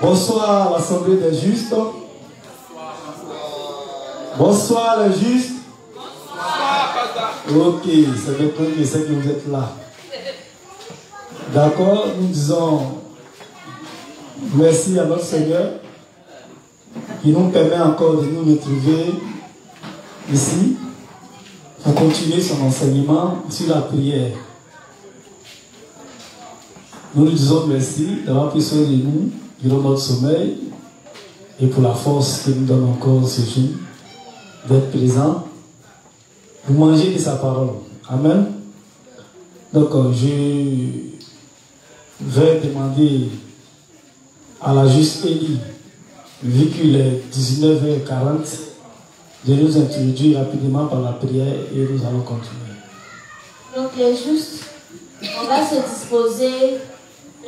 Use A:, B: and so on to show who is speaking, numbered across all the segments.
A: Bonsoir l'Assemblée des justes. Bonsoir les justes. Ok, c'est le premier qui sait que vous êtes là. D'accord, nous disons merci à notre Seigneur qui nous permet encore de nous retrouver ici pour continuer son enseignement sur la prière. Nous lui disons merci d'avoir pris soin de nous durant notre sommeil et pour la force qu'il nous donne encore ce jour d'être présent pour manger de sa parole. Amen. Donc je vais demander à la juste Élie, vu qu'il est 19h40, de nous introduire rapidement par la prière et nous allons continuer.
B: Donc les justes, on va se disposer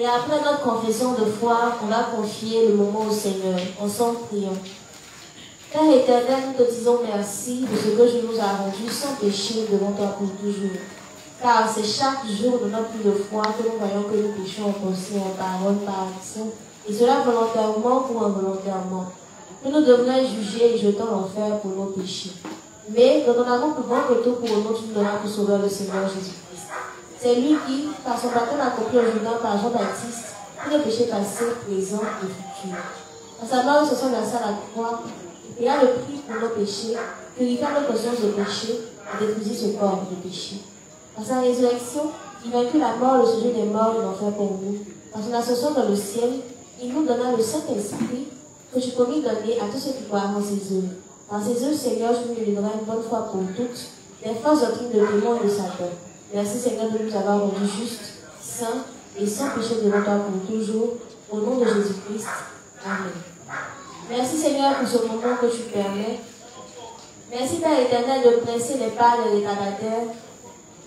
B: et après notre confession de foi, on va confier le moment au Seigneur. Ensemble, prions. Père éternel, nous te disons merci de ce que tu nous as rendu sans péché devant toi pour toujours. Car c'est chaque jour de notre vie de foi que nous voyons que nous péchons en pensée, en parole, par action, et cela volontairement ou involontairement. Que nous devrions juger et jeter l'enfer pour nos péchés. Mais dans ton amour plus grand que tout pour nous, tu nous donneras pour sauver le Seigneur Jésus-Christ. C'est lui qui, par son baptême accompli au Jourdain par Jean-Baptiste, tous les péchés passés, présents et futurs. À sa mort, se sont versés à la croix, et a le prix pour nos péchés, purifiant notre conscience de péché et détruisit ce corps de péché. Par sa résurrection, il vaincut la mort, le sujet des morts et l'enfer pour nous. Par son ascension dans le ciel, il nous donna le Saint-Esprit que tu promis donner à tous ceux qui croient en ses œuvres. Par ses œuvres, Seigneur, tu nous délivreras une bonne fois pour toutes des fausses doctrines de démons et de Satan. Merci, Seigneur, de nous avoir rendus justes, saints et sans péché devant toi pour toujours. Au nom de Jésus-Christ. Amen. Merci, Seigneur, pour ce moment que tu permets. Merci, Père éternel, de presser les pas des retardataires,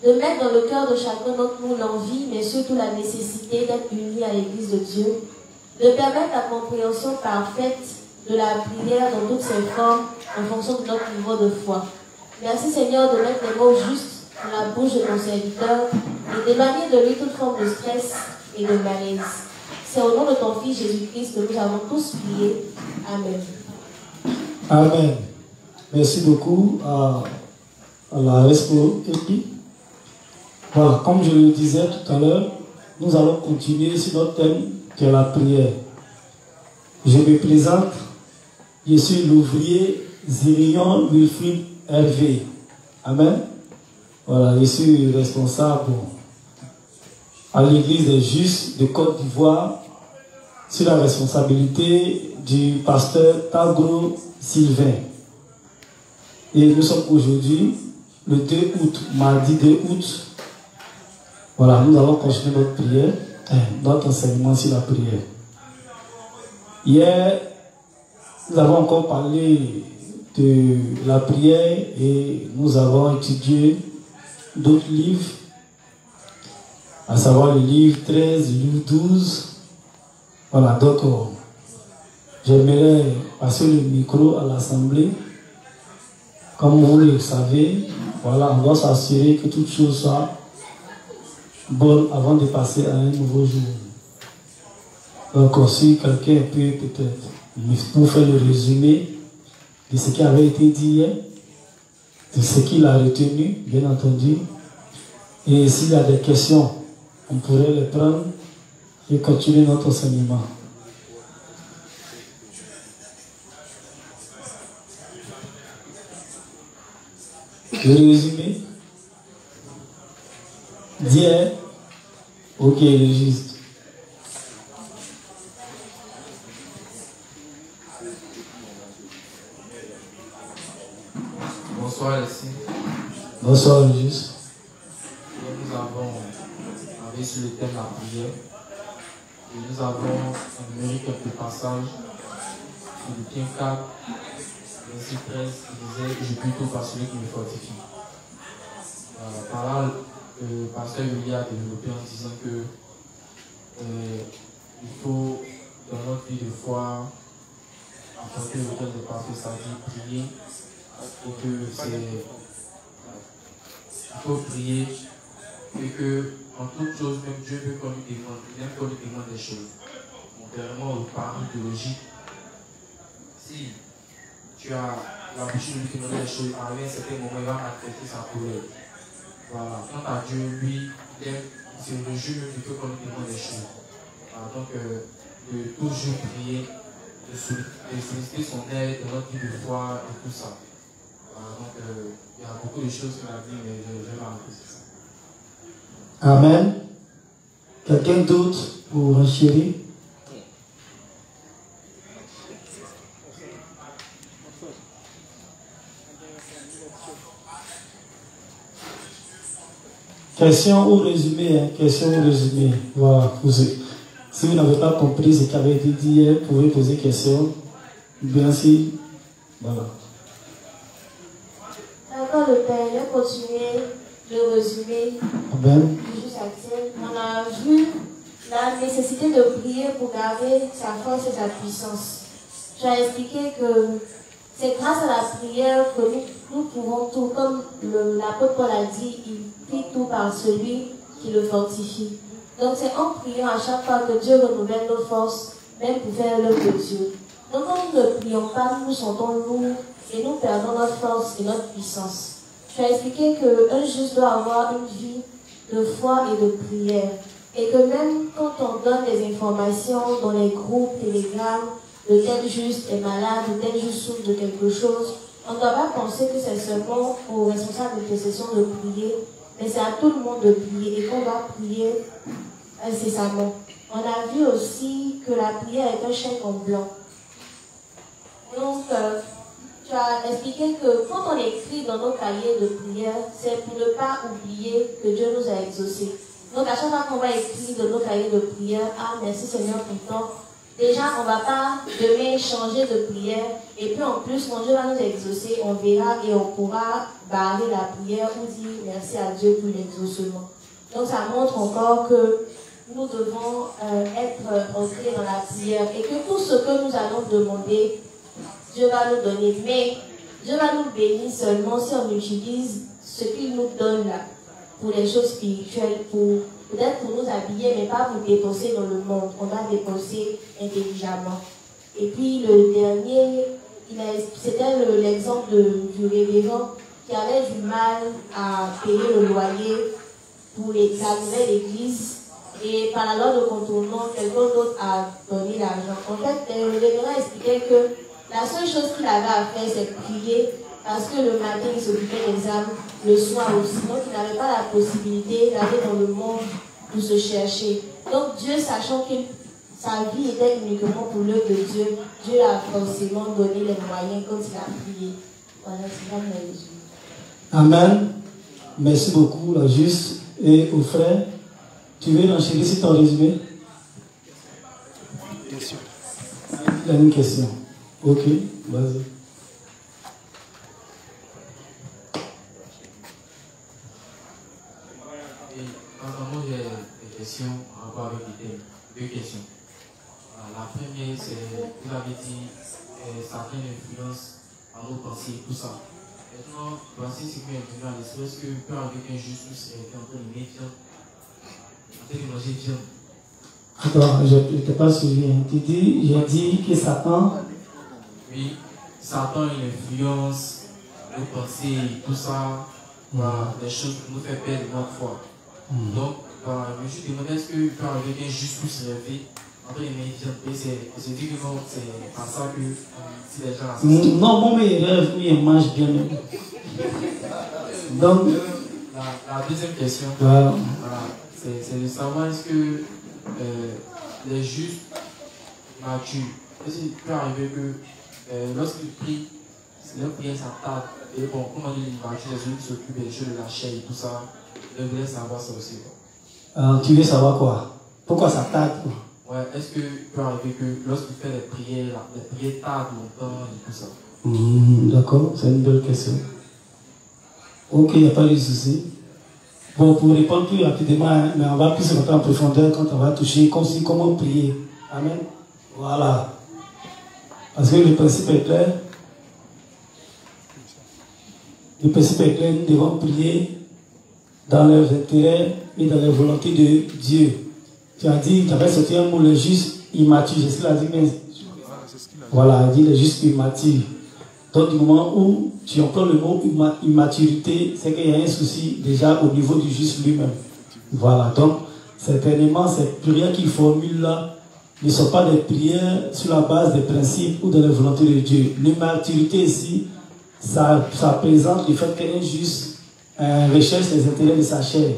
B: de mettre dans le cœur de chacun d'entre nous l'envie, mais surtout la nécessité d'être unis à l'Église de Dieu, de permettre la compréhension parfaite de la prière dans toutes ses formes en fonction de notre niveau de foi. Merci, Seigneur, de mettre les mots justes dans la bouche de ton serviteur et d'éloigner de lui toute forme de stress et de malaise. C'est au nom de ton Fils Jésus-Christ que nous avons tous prié. Amen.
A: Amen. Merci beaucoup à la Respo Épi. Voilà, comme je le disais tout à l'heure, nous allons continuer sur notre thème qui est la prière. Je me présente, je suis l'ouvrier Zirion Wilfried Hervé. Amen. Voilà, je suis responsable à l'Église des Justes de Côte d'Ivoire sur la responsabilité du pasteur Tagro Sylvain. Et nous sommes aujourd'hui le 2 août, mardi 2 août. Voilà, nous allons continuer notre prière, notre enseignement sur la prière. Hier, nous avons encore parlé de la prière et nous avons étudié d'autres livres, à savoir le livre 13, le livre 12. Voilà, donc j'aimerais passer le micro à l'Assemblée. Comme vous le savez, voilà, on doit s'assurer que toutes choses soient bonnes avant de passer à un nouveau jour. Donc si quelqu'un peut peut-être nous faire le résumé de ce qui avait été dit hier, de ce qu'il a retenu, bien entendu. Et s'il y a des questions, on pourrait les prendre et continuer notre enseignement. Le résumé d'hier, ok, le juste.
C: Bonsoir ici.
A: Bonsoir, le juste.
C: Nous avons avec sur le thème de la prière. Et nous avons énuméré quelques passages. Philippiens 4, verset 13, qui disait je prie tout par celui qui me fortifie. Par là, le pasteur Yuli a développé en disant que il faut, dans notre vie de foi, en tant que l'auteur de parfait, ça dit prier. Et que c'est. Il faut prier et que, en toute chose, même Dieu veut qu'on nous demande des choses. contrairement aux parents biologiques, si tu as la bouche de lui qui demande des choses, à un certain moment, il va manifester sa colère. Voilà. Quant à Dieu, lui, il se réjouit même du fait qu'on lui demande des choses. Voilà. Donc, de toujours prier, de solliciter son aide dans notre vie de foi et tout ça. Voilà. Donc, il y a beaucoup de choses qu'on a dit, mais je vais m'arrêter sur ça.
A: Amen. Quelqu'un d'autre pour renchérir? Question ou résumé, hein? Question ou résumé. Voilà. Si vous n'avez pas compris ce qui avait été dit hier, vous pouvez poser question. Bien si. Voilà.
B: D'accord, le Père, je vais continuer le résumé.
A: Amen.
B: On a vu la nécessité de prier pour garder sa force et sa puissance. Tu as expliqué que c'est grâce à la prière que nous pouvons tout, comme l'apôtre Paul a dit, il prie tout par celui qui le fortifie. Donc c'est en priant à chaque fois que Dieu renouvelle nos forces, même pour faire l'œuvre de Dieu. Donc quand nous ne prions pas, nous nous sentons lourds et nous perdons notre force et notre puissance. Tu as expliqué qu'un juste doit avoir une vie de foi et de prière. Et que même quand on donne des informations dans les groupes, télégrammes, de tel juste est malade, de tel juste souffre de quelque chose, on ne doit pas penser que c'est seulement aux responsables de possession de prier, mais c'est à tout le monde de prier et qu'on va prier incessamment. On a vu aussi que la prière est un chèque en blanc. Donc, tu as expliqué que quand on écrit dans nos cahiers de prière, c'est pour ne pas oublier que Dieu nous a exaucés. Donc, à chaque fois qu'on va écrire dans nos cahiers de prière, ah, merci Seigneur pour le temps. Déjà, on ne va pas demain changer de prière. Et puis en plus, quand Dieu va nous exaucer, on verra et on pourra barrer la prière ou dire merci à Dieu pour l'exaucement. Donc, ça montre encore que nous devons être ancrés dans la prière et que tout ce que nous allons demander, Dieu va nous donner. Mais Dieu va nous bénir seulement si on utilise ce qu'il nous donne là pour les choses spirituelles, peut-être pour nous habiller, mais pas pour dépenser dans le monde. On va dépenser intelligemment. Et puis le dernier, c'était l'exemple du révérend qui avait du mal à payer le loyer pour la nouvelle église. Et par la loi de contournement, quelqu'un d'autre a donné l'argent. En fait, le révérend expliquait que la seule chose qu'il avait à faire, c'est prier, parce que le matin, il s'occupait des âmes, le soir aussi. Donc, il n'avait pas la possibilité d'aller dans le monde pour se chercher. Donc, Dieu, sachant que sa vie était uniquement pour l'œuvre de Dieu, Dieu a forcément donné les moyens quand il a prié. Voilà, c'est ça mon résumé.
A: Amen. Merci beaucoup, la juste. Et au frère, tu veux enchaîner sur ton résumé?
D: Question.
A: Il a une question. Ok, vas-y.
C: Moi, j'ai des questions en rapport avec les thèmes. Deux questions. La première, c'est, vous avez dit, certaines influences à nos pensées, tout ça. Maintenant, voici ce qui m'est venu à l'esprit. Est-ce que peut arriver qu'un juste est en train de manger viande?
A: Attends, je ne t'ai pas suivi. J'ai dit que Satan.
C: Oui, Satan il influence nos pensées, tout ça, des choses qui nous font perdre notre foi. Donc, je me suis demandé est-ce que peut arriver qu'un juste puisse se réveiller entre les mains et c'est dit que non, c'est pas ça que si les gens assassinent.
A: Non, bon, mais il rêve, il mange bien. Donc,
C: la deuxième question,
A: voilà,
C: c'est de savoir est-ce que les justes matures, est-ce qu'il peut arriver que lorsqu'ils prient, leur prière s'attarde, et bon, comment dire, les matures, les autres qui s'occupent des choses de la chair et tout ça, je voulais savoir ça aussi.
A: tu veux savoir quoi? Pourquoi ça tarde?
C: Ouais, est-ce qu'il peut arriver que lorsqu'il fait les prières tardent longtemps et tout ça?
A: D'accord, c'est une belle question. Ok, il n'y a pas de souci. Bon, pour répondre plus rapidement, mais on va plus rentrer en profondeur quand on va toucher comment prier. Amen. Voilà. Parce que le principe est clair. Le principe est clair, nous devons prier dans leurs intérêts et dans la volonté de Dieu. Tu as dit, tu avais sorti un mot, le juste immature, c'est ce qu'il a dit, mais voilà, il dit il est juste immature. Donc du moment où tu emploies le mot immaturité, c'est qu'il y a un souci déjà au niveau du juste lui-même. Voilà, donc certainement ces prières qu'il formule là ne sont pas des prières sur la base des principes ou de la volonté de Dieu. L'immaturité ici, ça présente le fait qu'un juste recherche les intérêts de sa chair.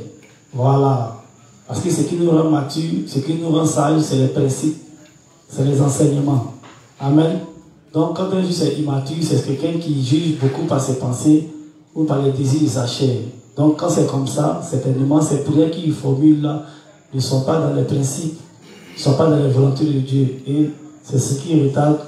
A: Voilà. Parce que ce qui nous rend mature, ce qui nous rend sage, c'est les principes, c'est les enseignements. Amen. Donc, quand un juste est immature, c'est quelqu'un qui juge beaucoup par ses pensées ou par les désirs de sa chair. Donc, quand c'est comme ça, certainement, ces prières qu'il formule là ne sont pas dans les principes, ne sont pas dans les volontés de Dieu. Et c'est ce qui retarde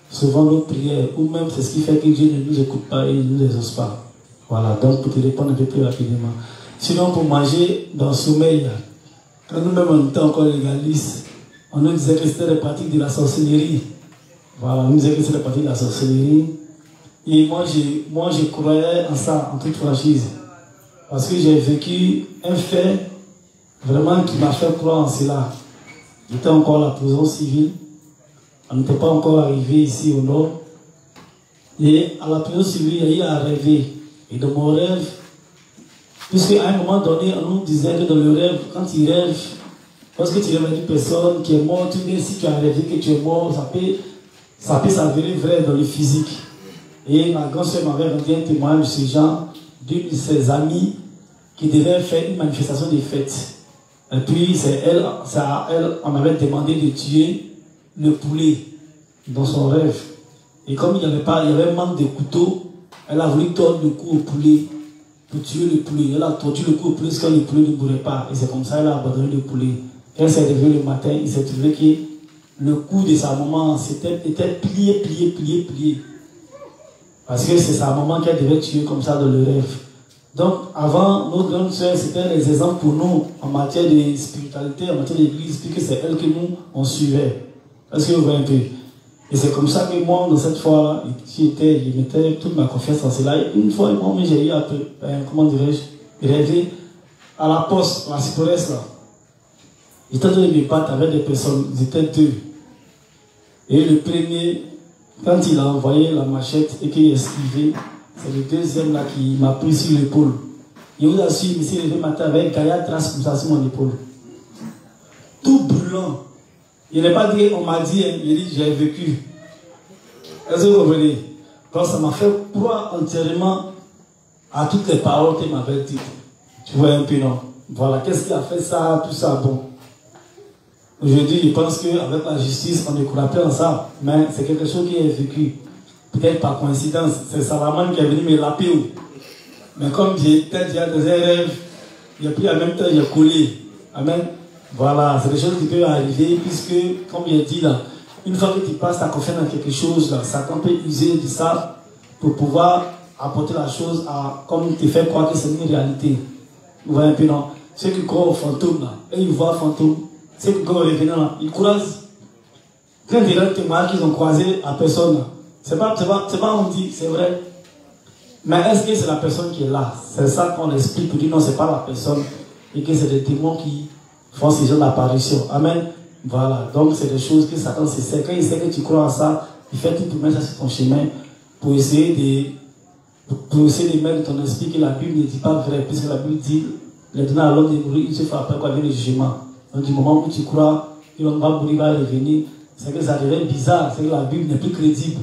A: souvent nos prières, ou même c'est ce qui fait que Dieu ne nous écoute pas et ne nous exauce pas. Voilà, donc pour te répondre un peu plus rapidement. Sinon, pour manger dans le sommeil, quand nous-mêmes on était encore légalistes, on nous disait que c'était les pratiques de la sorcellerie. Voilà, on nous disait que c'était les pratiques de la sorcellerie. Et moi, je croyais en ça, en toute franchise. Parce que j'ai vécu un fait vraiment qui m'a fait croire en cela. J'étais encore à la prison civile. On n'était pas encore arrivé ici au nord. Et à la prison civile, il y a eu à rêver. Et dans mon rêve, puisque à un moment donné, on nous disait que dans le rêve, quand tu rêves, lorsque tu rêves à une personne qui est morte, même si tu as rêvé que tu es mort, ça peut s'avérer vrai dans le physique. Et ma grand-soeur m'avait rendu un témoignage de ce genre, d'une de ses amies qui devait faire une manifestation de fête. Et puis, c'est elle, on m'avait demandé de tuer le poulet dans son rêve. Et comme il y avait un manque de couteau, elle a voulu tordre le cou au poulet pour tuer le poulet. Elle a tordu le cou au poulet parce que le poulet ne mourait pas. Et c'est comme ça qu'elle a abandonné le poulet. Elle s'est réveillée le matin, il s'est trouvé que le cou de sa maman était plié. Parce que c'est sa maman qu'elle devait tuer comme ça dans le rêve. Donc, avant, nos grandes sœurs, c'était les exemples pour nous en matière de spiritualité, en matière d'église, puisque c'est elles que nous, on suivait. Est-ce que vous voyez un peu? Et c'est comme ça que moi, dans cette fois-là, je mettais toute ma confiance en cela. Et une fois, moi, j'ai eu un peu, comment dirais-je, rêvé à la poste, à la Cypress, là. J'étais dans mes pattes avec des personnes, ils étaient deux. Et le premier, quand il a envoyé la machette et qu'il a esquivé, c'est le deuxième là qui m'a pris sur l'épaule. Je vous assure, il s'est levé matin avec un trace comme ça sur mon épaule. Tout brûlant. Il n'est pas dit, on m'a dit, il dit, j'ai vécu. Est-ce que vous comprenez? Donc ça m'a fait croire entièrement à toutes les paroles qu'il m'avait dites. Tu vois un peu, non? Voilà, qu'est-ce qui a fait ça, tout ça, bon. Aujourd'hui, je pense qu'avec la justice, on ne croit plus en ça. Mais c'est quelque chose qui est vécu. Peut-être par coïncidence, c'est Salaman qui est venu me laper. Mais comme j'étais déjà dans un rêve, il a pris en même temps, il a collé. Amen. Voilà, c'est des choses qui peuvent arriver, puisque, comme il a dit là, une fois que tu passes ta confiance dans quelque chose, là, Satan peut user de ça pour pouvoir apporter la chose à, comme te faire croire que c'est une réalité. Vous voyez un peu, non? Ceux qui croient au fantôme, là, et ils voient fantôme, ceux qui croient au revenant, là, ils croisent. Quand ils ont témoignage qu'ils ont croisé à personne, là, c'est pas on dit, c'est vrai. Mais est-ce que c'est la personne qui est là? C'est ça qu'on explique pour dire non, c'est pas la personne. Et que c'est des démons qui font ces genres d'apparitions. Amen. Voilà. Donc c'est des choses que Satan sait. Quand il sait que tu crois à ça, il fait tout pour mettre ça sur ton chemin pour essayer de mettre ton esprit que la Bible ne dit pas vrai. Puisque la Bible dit, les donner à l'homme de mourir, il se fait après quoi vient le jugement. Donc du moment où tu crois qu'il va mourir, il va revenir, c'est que ça devient bizarre. C'est que la Bible n'est plus crédible.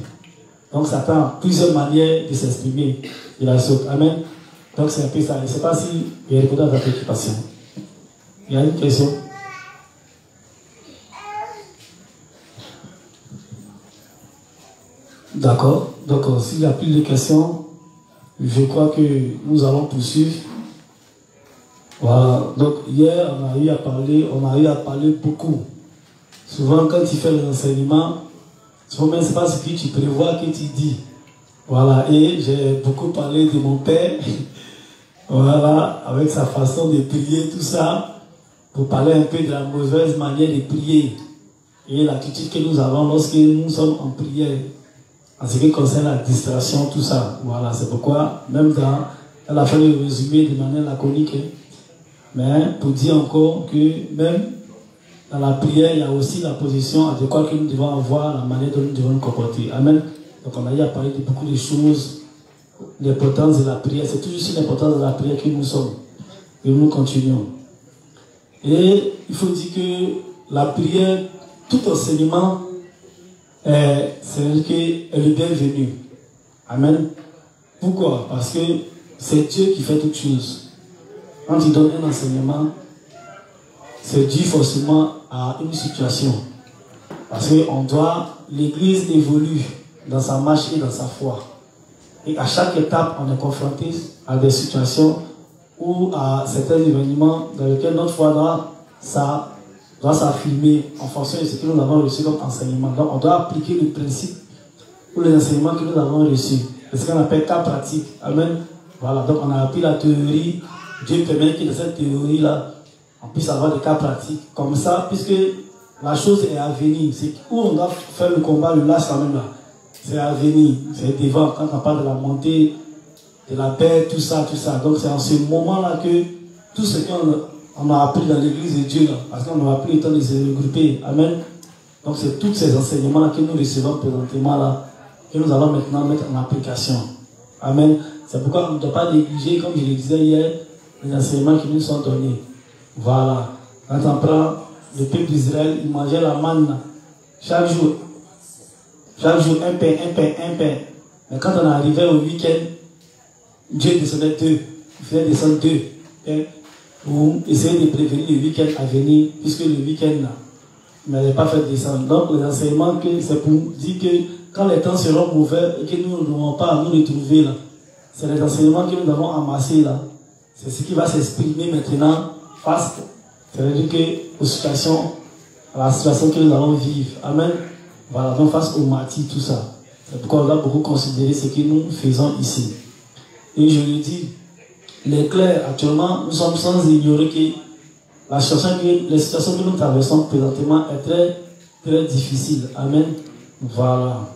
A: Donc Satan a plusieurs manières de s'exprimer de la sorte. Amen. Donc c'est un peu ça. Je ne sais pas si il répond à ta préoccupation. Il y a une question? D'accord. Donc s'il n'y a plus de questions, je crois que nous allons poursuivre. Voilà. Donc hier, on a eu à parler beaucoup. Souvent quand tu fais les enseignements, souvent ce n'est pas ce que tu prévois que tu dis. Voilà. Et j'ai beaucoup parlé de mon père. Voilà. Avec sa façon de prier, tout ça. Pour parler un peu de la mauvaise manière de prier. Et l'attitude que nous avons lorsque nous sommes en prière. En ce qui concerne la distraction, tout ça. Voilà. C'est pourquoi, même elle a fait le résumé de manière laconique. Mais pour dire encore que même dans la prière, il y a aussi la position adéquate que nous devons avoir, la manière dont nous devons nous comporter. Amen. Donc on a eu à parler de beaucoup de choses, l'importance de la prière. C'est toujours sur l'importance de la prière que nous sommes. Et nous continuons. Et il faut dire que la prière, tout enseignement, c'est le bienvenu. Amen. Pourquoi? Parce que c'est Dieu qui fait toutes choses. Quand il donne un enseignement, c'est dû forcément à une situation. Parce que l'Église évolue dans sa marche et dans sa foi. Et à chaque étape, on est confronté à des situations ou à certains événements dans lesquels notre foi doit s'affirmer en fonction de ce que nous avons reçu comme enseignement. Donc on doit appliquer le principe ou les enseignements que nous avons reçus. C'est ce qu'on appelle cas pratique. Amen. Voilà, donc on a appris la théorie. Dieu permet que dans cette théorie-là, on puisse avoir des cas pratiques. Comme ça, puisque la chose est à venir. C'est où on doit faire le combat, le lâche quand même là. C'est à venir. C'est devant, quand on parle de la montée, de la paix, tout ça, tout ça. Donc c'est en ce moment-là que tout ce qu'on a appris dans l'église de Dieu, là, parce qu'on n'a plus le temps de se regrouper. Amen. Donc c'est tous ces enseignements-là que nous recevons présentement là, que nous allons maintenant mettre en application. Amen. C'est pourquoi on ne doit pas négliger, comme je le disais hier, les enseignements qui nous sont donnés. Voilà. Quand on prend le peuple d'Israël, il mangeait la manne chaque jour. Chaque jour, un pain. Mais quand on arrivait au week-end, Dieu descendait 2. Il faisait descendre 2. Pour essayer de prévenir le week-end à venir, puisque le week-end, il n'allait pas faire descendre. Donc, les enseignements, c'est pour dire que quand les temps seront mauvais et que nous n'aurons pas à nous retrouver là, c'est les enseignements que nous avons amassés là. C'est ce qui va s'exprimer maintenant face, c'est-à-dire que aux situations, à la situation que nous allons vivre. Amen. Voilà, donc face au martyrs, tout ça. C'est pourquoi on doit beaucoup considérer ce que nous faisons ici. Et je le dis, les clercs, actuellement, nous sommes sans ignorer que les situations que nous traversons présentement est très, très difficile. Amen. Voilà.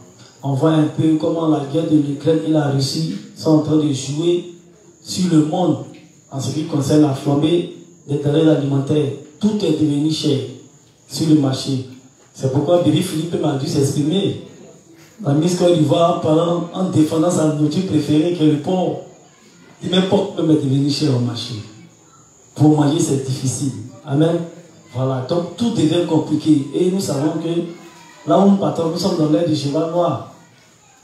A: On voit un peu comment la guerre de l'Ukraine et la Russie sont en train de jouer sur le monde en ce qui concerne la flambée des denrées alimentaires. Tout est devenu cher sur le marché. C'est pourquoi Billy Philippe m'a dû s'exprimer dans Miss Côte d'Ivoire en défendant sa nourriture préférée qui est le porc. Il même porc peut me devenir cher au marché. Pour manger, c'est difficile. Amen. Voilà. Donc tout devient compliqué. Et nous savons que là où nous partons, nous sommes dans l'ère du cheval noir.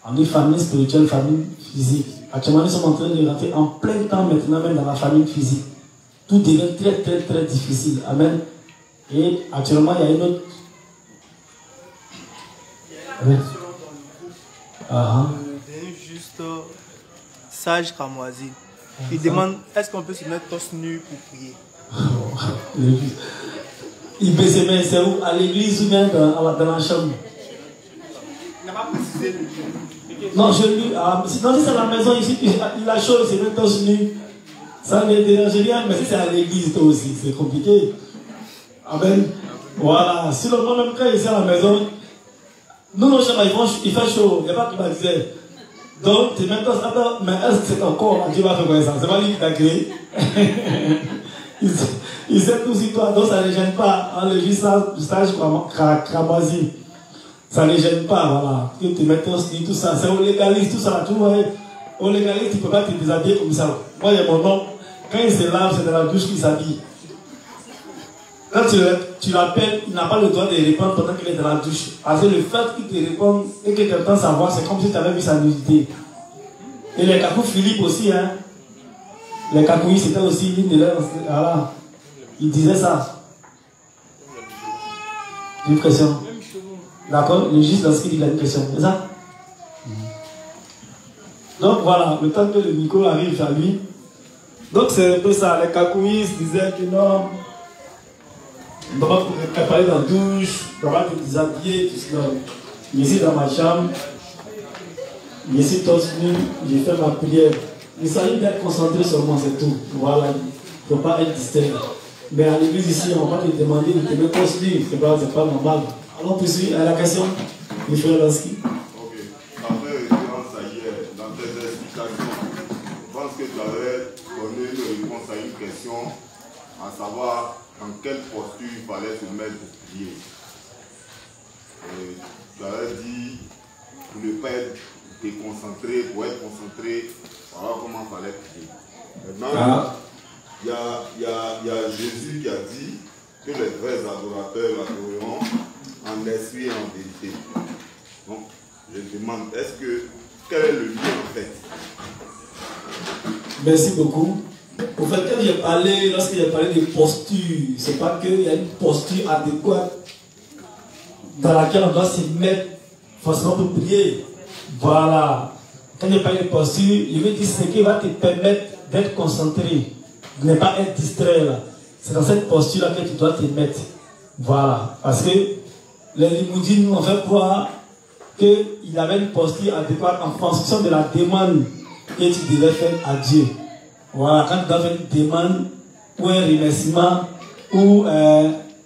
A: On dit famille spirituelle, famille physique. Actuellement, nous sommes en train de rentrer en plein temps maintenant, même dans la famille physique. Tout devient très, très, très difficile. Amen. Et actuellement, il y a une autre. Oui.
D: Juste Sage Cramoisi. Il demande est-ce qu'on peut se mettre torse nu pour prier?
A: Il peut se mettre, c'est où? À l'église ou bien dans la chambre?
D: Il n'a pas précisé le lieu.
A: Non, sinon si c'est à la maison ici, il a chaud, il se met torse nu. Ça ne dérange rien, mais si c'est à l'église, toi aussi, c'est compliqué. Amen. Voilà. Si le monde même quand il est à la maison, nous, nos chambres, il fait chaud. Il n'y a pas qui m'a dit. Donc, tu mets torse. Mais est-ce que c'est encore Dieu va faire quoi ça? C'est pas lui qui t'a créé. Il sait tout sur toi, donc ça ne les gêne pas. En le Sage Cramoisi. Ça ne les gêne pas, voilà. Que tu mets torse nu, tout ça. C'est au légaliste, tout ça. Tu vois, au légaliste, tu ne peux pas te déshabiller comme ça. Moi, il y a mon nom. Quand il se lave, c'est dans la douche qu'il s'habille. Quand tu l'appelles, il n'a pas le droit de répondre pendant qu'il est dans la douche. Parce que le fait qu'il te réponde et que tu entends sa voix, c'est comme si tu avais vu sa nudité. Et les Kakou Philippe aussi, hein. Les Kakouis, c'était aussi l'une de leurs. Voilà. Il disait ça. J'ai une question. D'accord? Le juge lorsqu'il dit il a une question. C'est ça? Donc voilà, le temps que le micro arrive à lui. Donc c'est un peu ça. Les Kakouis disaient que non. On ne doit pas préparer dans la douche, on ne doit pas te déshabiller, tout cela. Je suis dans ma chambre, je suis torse nu, je fais ma prière. Il s'agit d'être concentré sur moi, c'est tout. Voilà, il ne faut pas être distrait. Mais à l'église ici, on va te demander de te mettre torse nu, c'est pas normal. Alors, poursuivre à la question, M. Lansky.
E: Ok. Après référence à hier, dans tes explications, je pense que tu avais donné une réponse à une question, à savoir dans quelle posture il fallait se mettre pour prier. Tu avais dit, pour ne pas être déconcentré, pour être concentré, voilà comment il fallait prier. Maintenant, il y a Jésus qui a dit que les vrais adorateurs l'adoreront en esprit et en vérité. Donc, je demande, quel est le lien en fait?
A: Merci beaucoup. Au fait, quand j'ai parlé, lorsque j'ai parlé de posture, c'est pas qu'il y a une posture adéquate dans laquelle on doit se mettre forcément pour prier. Voilà. Quand j'ai parlé de posture, je veux dire ce qui va te permettre d'être concentré, de ne pas être distrait là. C'est dans cette posture-là que tu dois te mettre. Voilà. Parce que les limousines nous ont fait croire qu'il avait une posture adéquate en fonction de la demande que tu devais faire à Dieu. Voilà, quand tu dois faire une demande ou un remerciement ou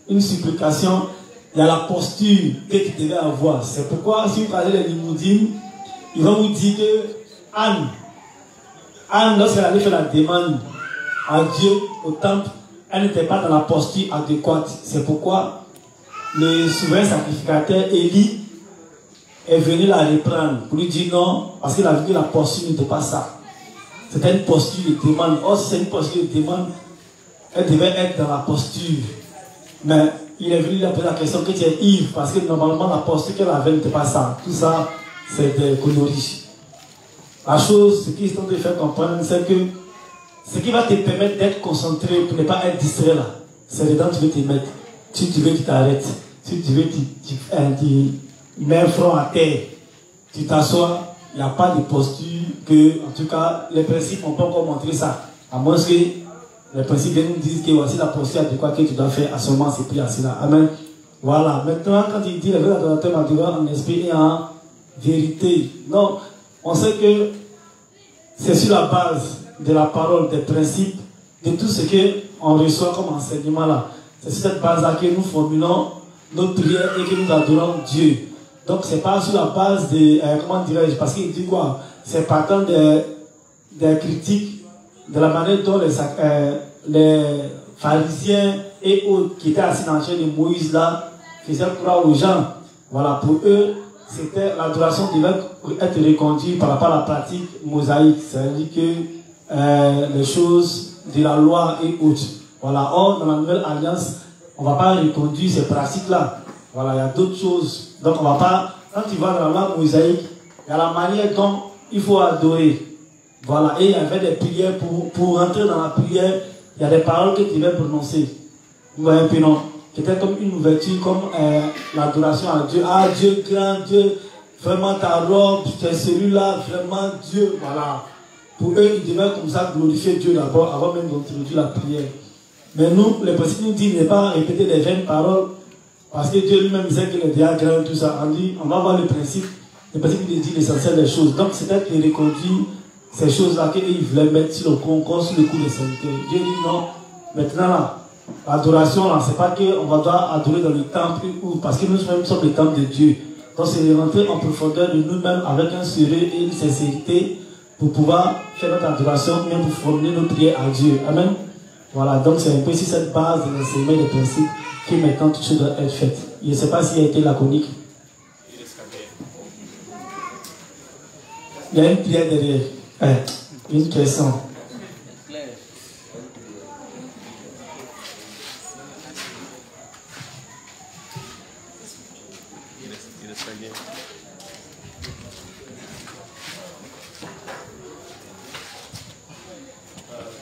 A: une supplication, il y a la posture que tu devais avoir. C'est pourquoi si vous parlez des limousines, ils vont vous dire que Anne, lorsqu'elle allait faire la demande à Dieu au temple, elle n'était pas dans la posture adéquate. C'est pourquoi le souverain sacrificateur Élie est venu la reprendre pour lui dire non, parce qu'il a vu que la posture n'était pas ça. C'était une posture de demande. Or, si c'est une posture de demande, elle devait être dans la posture. Mais il est venu lui poser la question que tu es ivre, parce que normalement la posture qu'elle avait n'était pas ça. Tout ça, c'est des conneries. La chose, ce qu'ils sont de faire comprendre, c'est que ce qui va te permettre d'être concentré pour ne pas être distrait là, c'est dedans que tu veux te mettre. Si tu veux, tu t'arrêtes. Si tu veux, tu mets un front à terre. Tu t'assois. Il n'y a pas de posture que, en tout cas, les principes n'ont pas encore montré ça. À moins que les principes nous disent que voici la posture adéquate que tu dois faire à ce moment, c'est pris à cela. Amen. Voilà. Maintenant, quand il dit les vrais adorateurs m'adorent en esprit et en vérité. Non, on sait que c'est sur la base de la parole, des principes, de tout ce qu'on reçoit comme enseignement là. C'est sur cette base-là que nous formulons notre prière et que nous adorons Dieu. Donc, ce n'est pas sur la base de, comment dirais-je, parce qu'il dit quoi? C'est partant des critiques, de la manière dont les pharisiens et autres qui étaient assis dans la chair de Moïse là, faisaient croire aux gens. Voilà, pour eux, c'était l'adoration devait être reconduite par rapport à la pratique mosaïque. C'est-à-dire que les choses de la loi et autres. Voilà, or, dans la nouvelle alliance, on ne va pas reconduire ces pratiques-là. Voilà, il y a d'autres choses. Donc on va pas, quand tu vas dans la loi mosaïque, il y a la manière dont il faut adorer. Voilà, et il y avait des prières pour rentrer dans la prière, il y a des paroles que tu devais prononcer. Vous voyez un peu, non? C'était comme une ouverture, comme l'adoration à Dieu. Ah Dieu grand, Dieu, vraiment ta robe, c'est celui-là, vraiment Dieu, voilà. Pour eux, ils devaient comme ça glorifier Dieu d'abord, avant même d'introduire la prière. Mais nous, le principe nous dit de ne pas répéter les vaines paroles. Parce que Dieu lui-même disait qu'il est déjà grand, tout ça. On dit, on va voir le principe nous dit l'essentiel des choses. Donc, c'est peut-être qu'il reconduit ces choses-là qu'il voulait mettre sur le concours, sur le coup de sainteté. Dieu dit non. Maintenant, là, l'adoration, là, c'est pas qu'on va devoir adorer dans le temple, parce que nous-mêmes sommes le temple de Dieu. Donc, c'est de rentrer en profondeur de nous-mêmes avec un sérieux et une sincérité pour pouvoir faire notre adoration, même pour formuler nos prières à Dieu. Amen. Voilà, donc c'est un peu sur cette base de l'enseignement des principes que maintenant tout chose doit être fait. Je ne sais pas s'il a été laconique. Il y a une prière derrière. Une question.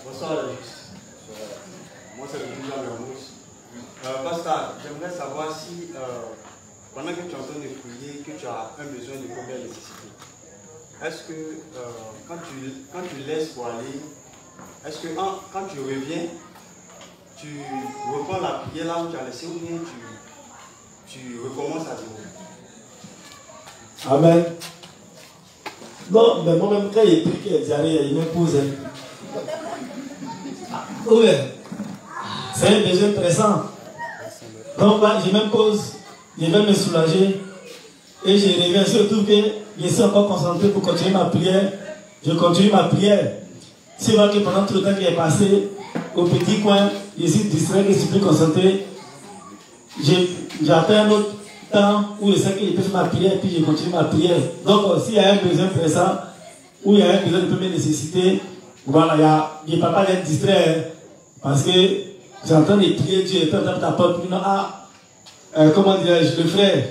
F: Bonsoir. Moi c'est le président Mermousse. Pasteur, j'aimerais savoir si pendant que tu es en train de prier, que tu as un besoin de première nécessité. Est-ce que quand tu laisses pour aller, est-ce que quand tu reviens, tu reprends la prière là où tu as laissé ou bien tu recommences à zéro?
A: Amen. Non, mais moi-même, quand il prie qu'il y a diarrhée, il me pose. Oui, c'est un besoin pressant. Donc là, je me pose, je vais me soulager et je reviens. Surtout que je suis encore concentré pour continuer ma prière. Je continue ma prière. C'est vrai que pendant tout le temps qui est passé, au petit coin, je suis distrait, je suis plus concentré. J'attends un autre temps où je sais que je peux faire ma prière, puis je continue ma prière. Donc, s'il y a un besoin pressant, où il y a un besoin de première nécessité, voilà, il ne peut pas être distrait, parce que j'entends des prières, Dieu est en train de t'apporter, puis non, comment dirais-je, le frère,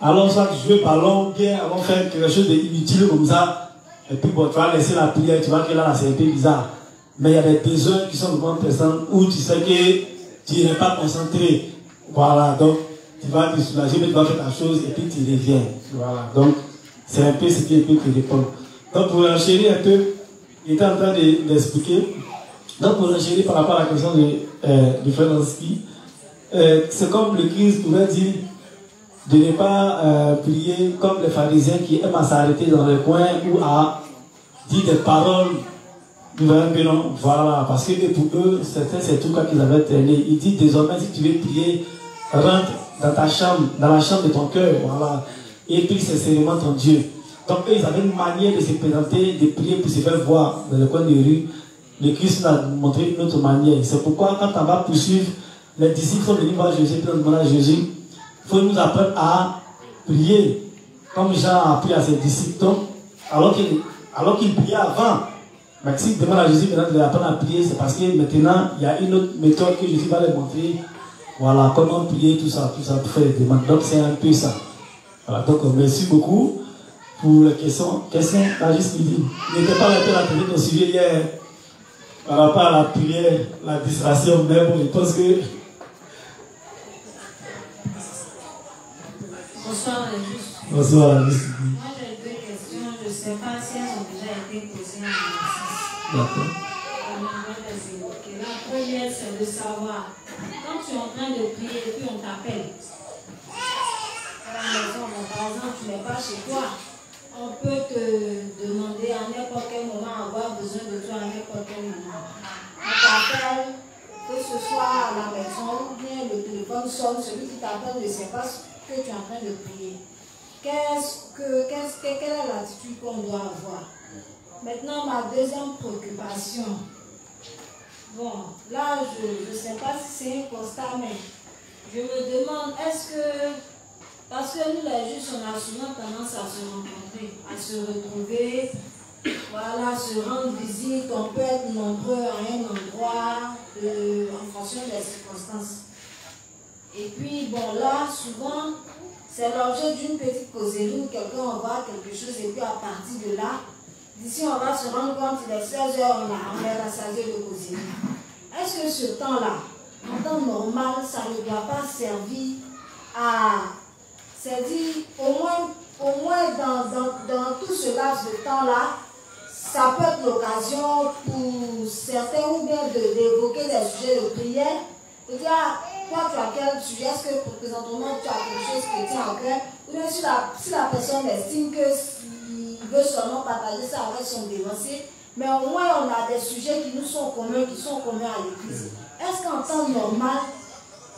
A: allons soit jouer ballon, bien, allons faire quelque chose d'inutile comme ça, et puis bon, tu vas laisser la prière, tu vois que là, c'est un peu bizarre. Mais il y a des besoins qui sont vraiment pressants, où tu sais que tu n'es pas concentré. Voilà, donc tu vas te soulager, mais tu vas faire ta chose, et puis tu reviens. Voilà, donc c'est un peu ce qui est peut te répondre. Donc pour enchérir un peu, il était en train d'expliquer. Donc pour enchérir par rapport à la question du frère Lansky, c'est comme le Christ pouvait dire de ne pas prier comme les pharisiens qui aiment à s'arrêter dans le coin ou à dire des paroles. Voilà, parce que pour eux, c'est tout cas qu'ils avaient traîné. Il dit désormais, si tu veux prier, rentre dans ta chambre, dans la chambre de ton cœur, voilà, et prie sincèrement ton Dieu. Donc eux, ils avaient une manière de se présenter, de prier pour se faire voir dans le coin de rue. Le Christ nous a montré une autre manière. C'est pourquoi quand on va poursuivre, les disciples sont venus voir Jésus, puis on demande à Jésus, il faut nous apprendre à prier, comme Jean a appris à ses disciples. Donc, alors qu'il priait avant, mais si demande à Jésus maintenant de apprendre à prier, c'est parce que maintenant, il y a une autre méthode que Jésus va leur montrer. Voilà, comment prier, tout ça pour faire des demandes. Donc, c'est un peu ça. Voilà, donc, merci beaucoup pour les questions. Là, juste midi. Il n'était pas là pour la télé de sujet hier par rapport à la prière, la distraction, mais bon, je pense que.
G: Bonsoir, juste.
A: Bonsoir, juste.
G: Moi, j'ai deux questions. Je ne sais pas si elles ont déjà été posées en exercice.
A: D'accord.
G: La première, c'est de savoir, quand tu es en train de prier et puis on t'appelle, à la maison, par exemple, tu n'es pas chez toi, on peut te demander à n'importe quel moment avoir besoin de toi à n'importe quel moment. On t'appelle, que ce soit à la maison ou bien le téléphone sonne, celui qui t'appelle ne sait pas ce que tu es en train de prier. Quelle est l'attitude qu'on doit avoir? Maintenant, ma deuxième préoccupation. Bon, là, je ne sais pas si c'est un constat, mais je me demande, est-ce que, parce que nous les justes, on a souvent tendance à se rencontrer, à se retrouver, voilà, se rendre visite, on peut être nombreux à un endroit, en fonction des circonstances. Et puis, bon, là, souvent, c'est l'objet d'une petite causerie où quelqu'un envoie quelque chose et puis à partir de là, d'ici on va se rendre compte, il est 16 h, on est rassasié de causerie. Est-ce que ce temps-là, en temps normal, ça ne doit pas servir à, c'est-à-dire, au moins dans tout ce laps de temps-là, ça peut être l'occasion pour certains ou bien d'évoquer des sujets de prière. Et dire, toi tu as quel sujet, est-ce que présentement tu as quelque chose qui tient à cœur, ou bien si la personne estime qu'il veut seulement partager ça avec son dévancé, mais au moins on a des sujets qui nous sont communs, à l'église. Est-ce qu'en temps normal,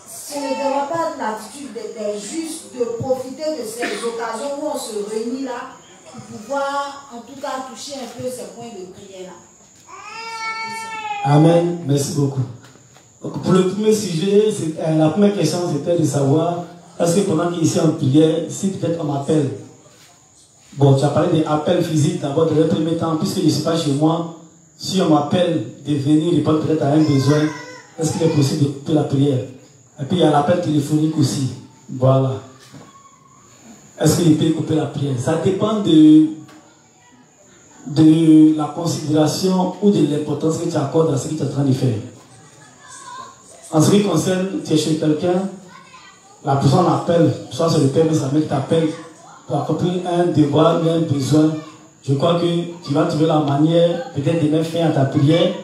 G: ce ne devrait pas être l'attitude des justes de profiter de ces occasions où on se réunit là, pour pouvoir en tout cas toucher un peu ces points de prière là?
A: Amen, merci beaucoup. Donc, pour le premier sujet, la première question c'était de savoir, est-ce que pendant qu'il est ici en prière, si peut-être on m'appelle, bon, tu as parlé d'appel physique d'abord dans le premier temps, puisque je ne suis pas chez moi, si on m'appelle de venir répondre peut-être à un besoin, est-ce qu'il est possible de couper la prière? Et puis il y a l'appel téléphonique aussi, voilà. Est-ce qu'il peut couper la prière? Ça dépend de la considération ou de l'importance que tu accordes à ce que tu es en train de faire. En ce qui concerne, tu es chez quelqu'un, la personne l'appelle, soit c'est le père, mais sa mère t'appelle pour accomplir un devoir ou un besoin. Je crois que tu vas trouver la manière peut-être de mettre fin à ta prière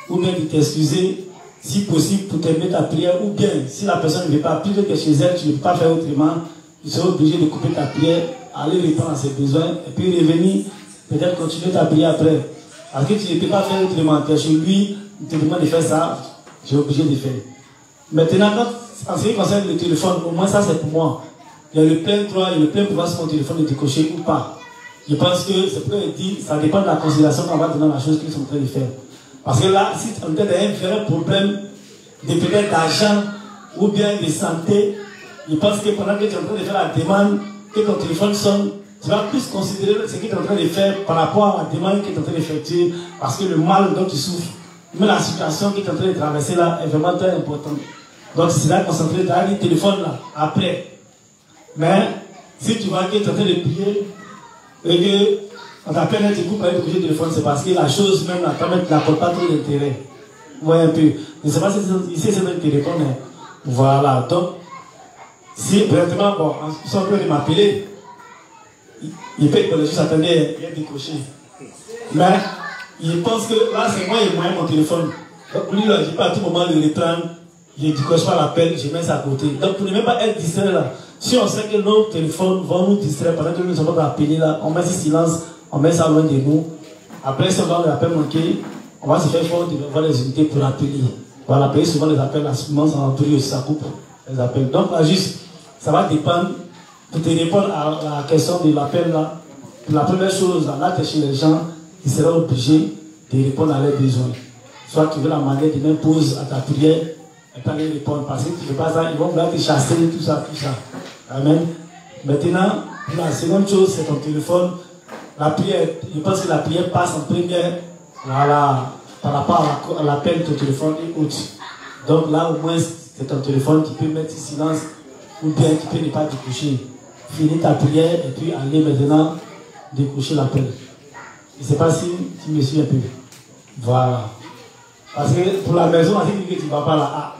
A: ou bien de t'excuser, si possible, pour terminer ta prière, ou bien si la personne ne veut pas, plutôt que chez elle, tu ne peux pas faire autrement, tu seras obligé de couper ta prière, aller répondre à ses besoins et puis revenir, peut-être continuer ta prière après. Parce que tu ne peux pas faire autrement. Tu es chez lui, il te demande de faire ça, tu es obligé de faire. Maintenant, en ce qui concerne le téléphone, au moins ça c'est pour moi. Il y a le plein droit et le plein pouvoir sur mon téléphone de décocher ou pas. Je pense que c'est pour dire, ça dépend de la considération qu'on va donner à la chose qu'ils sont en train de faire. Parce que là, si tu as un vrai problème de peut-être d'argent ou bien de santé, je pense que pendant que tu es en train de faire la demande, que ton téléphone sonne, tu vas plus considérer ce que tu es en train de faire par rapport à la demande que tu es en train d'effectuer, parce que le mal dont tu souffres, mais la situation que tu es en train de traverser là est vraiment très importante. Donc c'est là concentrer dans le téléphone là, après. Mais si tu vois que tu es en train de prier et que on t'appelle un petit coup par le téléphone, c'est parce que la chose même n'apporte pas trop d'intérêt. Vous voyez un peu. Je ne sais pas si c'est un téléphone, mais voilà. Donc, si vraiment, bon, ils sont en train de m'appeler, il peut que les gens s'attendaient à décrocher. Mais il pense que là, c'est moi et moi mon téléphone. Donc, lui, là, je peux à tout moment le reprendre, je ne décroche pas l'appel, je mets ça à côté. Donc, pour ne même pas être distrait là, si on sait que nos téléphones vont nous distraire pendant que nous sommes appelés là, on met ce silence, on met ça loin de nous. Après, si on va l'appel manquer, on va se faire fort de voir les unités pour appeler. On va l'appeler souvent les appels, là, souvent ça brille aussi, ça coupe les appels. Donc, là, juste, ça va dépendre. Pour te répondre à la question de l'appel là, la première chose, là, tu es chez les gens, ils seront obligés de répondre à leurs besoins. Soit tu veux la manière de même pause à ta prière, et pas les répondre. Parce que tu ne fais pas ça, ils vont vouloir te chasser, tout ça, tout ça. Amen. Maintenant, la seconde chose, c'est ton téléphone. La prière, je pense que la prière passe en première, voilà, par rapport à l'appel de ton téléphone et autres. Donc là, au moins, c'est ton téléphone qui peut mettre silence ou bien qui peut ne pas décrocher. Finis ta prière et puis aller maintenant décrocher l'appel. Je ne sais pas si tu me suis un peu. Voilà. Parce que pour la maison, on dit que tu ne vas pas là. Ah.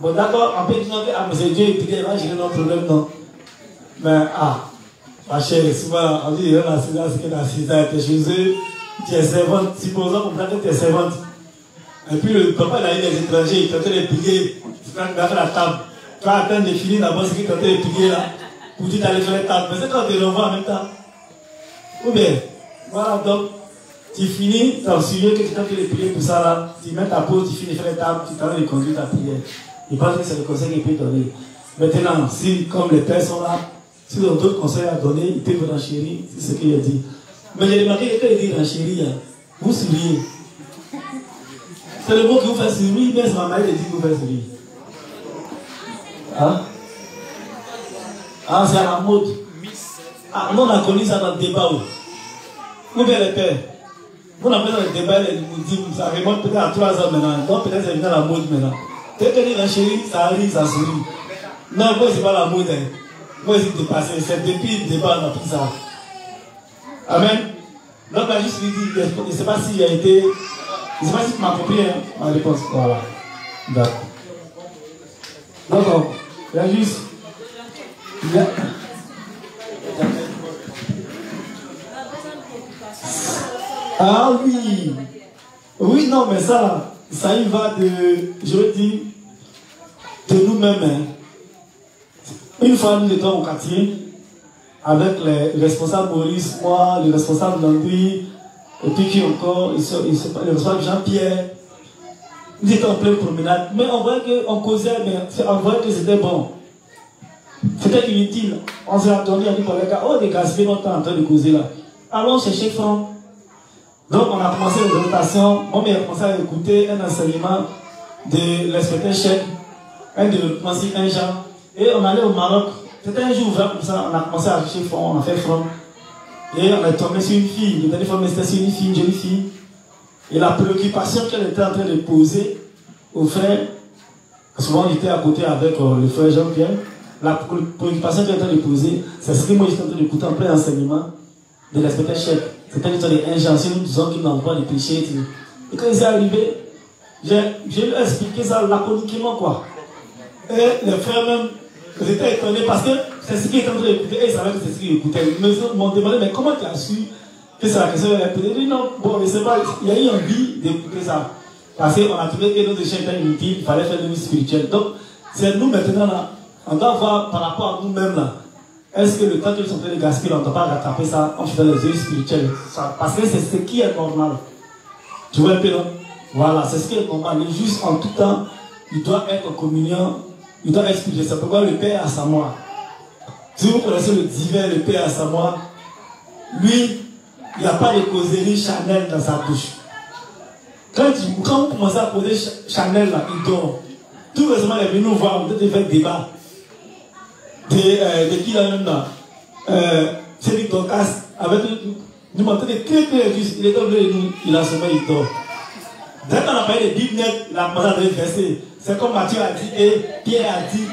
A: Bon, d'accord, on peut dire que ah, mais Dieu est prié, là, j'ai un problème, non. Mais ma chère, souvent, on dit, là, c'est que la césar était chez eux, tu es servante, supposons qu'on que tu es servante. Et puis le papa, il a eu des étrangers, il tentait de prier, tu vas faire la table. Tu vas attendre de finir d'abord ce qu'il tentait de prier là, pour dire d'aller faire la table. Mais c'est quand tu renvoies en même temps. Ou bien, voilà, donc, tu finis, tu as souviens que tu tentais de prier pour ça là, tu mets ta pause, tu finis de faire la table, tu t'en de conduire ta prière. Je pense que c'est le conseil qu'il peut donner. Maintenant, si, comme les pères sont là, si ont d'autres conseils à donner, ils peuvent renchérir, c'est ce qu'il a dit. Mais j'ai remarqué que quand il dit renchérir, vous souriez. C'est le mot qui vous fait sourire, mais c'est ma manière de dire que vous fait sourire. Hein? Ah, c'est à la mode. Ah, nous on a connu ça dans le débat. Vous bien les pères. Vous n'avez pas dans le débat, ça remonte peut-être à 3 ans maintenant. Donc peut-être c'est venu à la mode maintenant. Dès que dit renchérir, ça arrive, ça sourit. Non, moi c'est pas la mode. Hein. Moi c'est dépassé. C'est depuis le débat, on a pris ça. Amen. Donc là, juste lui dire, je ne sais pas s'il a été. Je ne sais pas si tu m'as compris hein, ma réponse. Voilà. D'accord. Donc, il y a juste. Ah oui. Oui, non, mais ça y va de. Je veux dire, de nous-mêmes. Hein. Une fois, nous étions au quartier, avec les responsables Maurice, moi, les responsables Landry, et puis qui encore, le responsable Jean-Pierre. Nous étions en pleine promenade, mais on voyait qu'on causait, mais on voyait que c'était bon. C'était inutile. On s'est attendu, on dit pour les gars, oh, les gaspillés, on est en train de causer là. Allons chercher franc. Donc on a commencé les orientations, on a commencé à écouter un enseignement de l'inspecteur chef, un développement sur un genre. Et on allait au Maroc. C'était un jour ouvert comme ça, on a commencé à chercher front, on a fait front. Et on est tombé sur une fille, le dernier fois c'était sur une fille, une jolie fille. Et la préoccupation qu'elle était en train de poser au frère, souvent j'étais à côté avec le frère Jean-Pierre, la préoccupation qu'elle était en train de poser, c'est ce que moi j'étais en train d'écouter en plein enseignement de l'inspecteur chef. C'était une sorte d'injonction, nous disons qu'ils n'ont pas les péchés. Et quand ils sont arrivés, j'ai lui expliqué ça laconiquement quoi. Et les frères même, ils étaient étonnés parce que c'est ce qu'ils étaient en train d'écouter et ils savaient que c'est ce qu'ils écoutaient. Ils m'ont demandé, mais comment tu as su que c'est la question de la J'ai dit non, bon, mais c'est pas, il y a eu envie d'écouter ça. Parce qu'on a trouvé que nos échelles étaient inutiles, il fallait faire de vie spirituelle. Donc, c'est nous maintenant là, on doit voir par rapport à nous-mêmes là. Est-ce que le temps qu'ils sont en train de gaspiller, on ne doit pas rattraper ça en faisant les yeux spirituels? Parce que c'est ce qui est normal. Tu vois un peu, non? Voilà, c'est ce qui est normal. Le juste en tout temps, il doit être en communion, il doit être spirituel. C'est pourquoi le Père a sa moi. Si vous connaissez le divin, le Père a sa moi, lui, il n'y a pas de causerie charnelle dans sa bouche. Quand vous commencez à poser Chanel, là, il dort. Tout récemment, il est venu nous voir, on était fait débat. De qui là même là Cédric Dorcas, avec nous montrons des clés, il est tombé, il a sommeil, il dort. Dès qu'on a parlé de Bible net, la maman avait versé. C'est comme Matthieu a dit et Pierre a dit.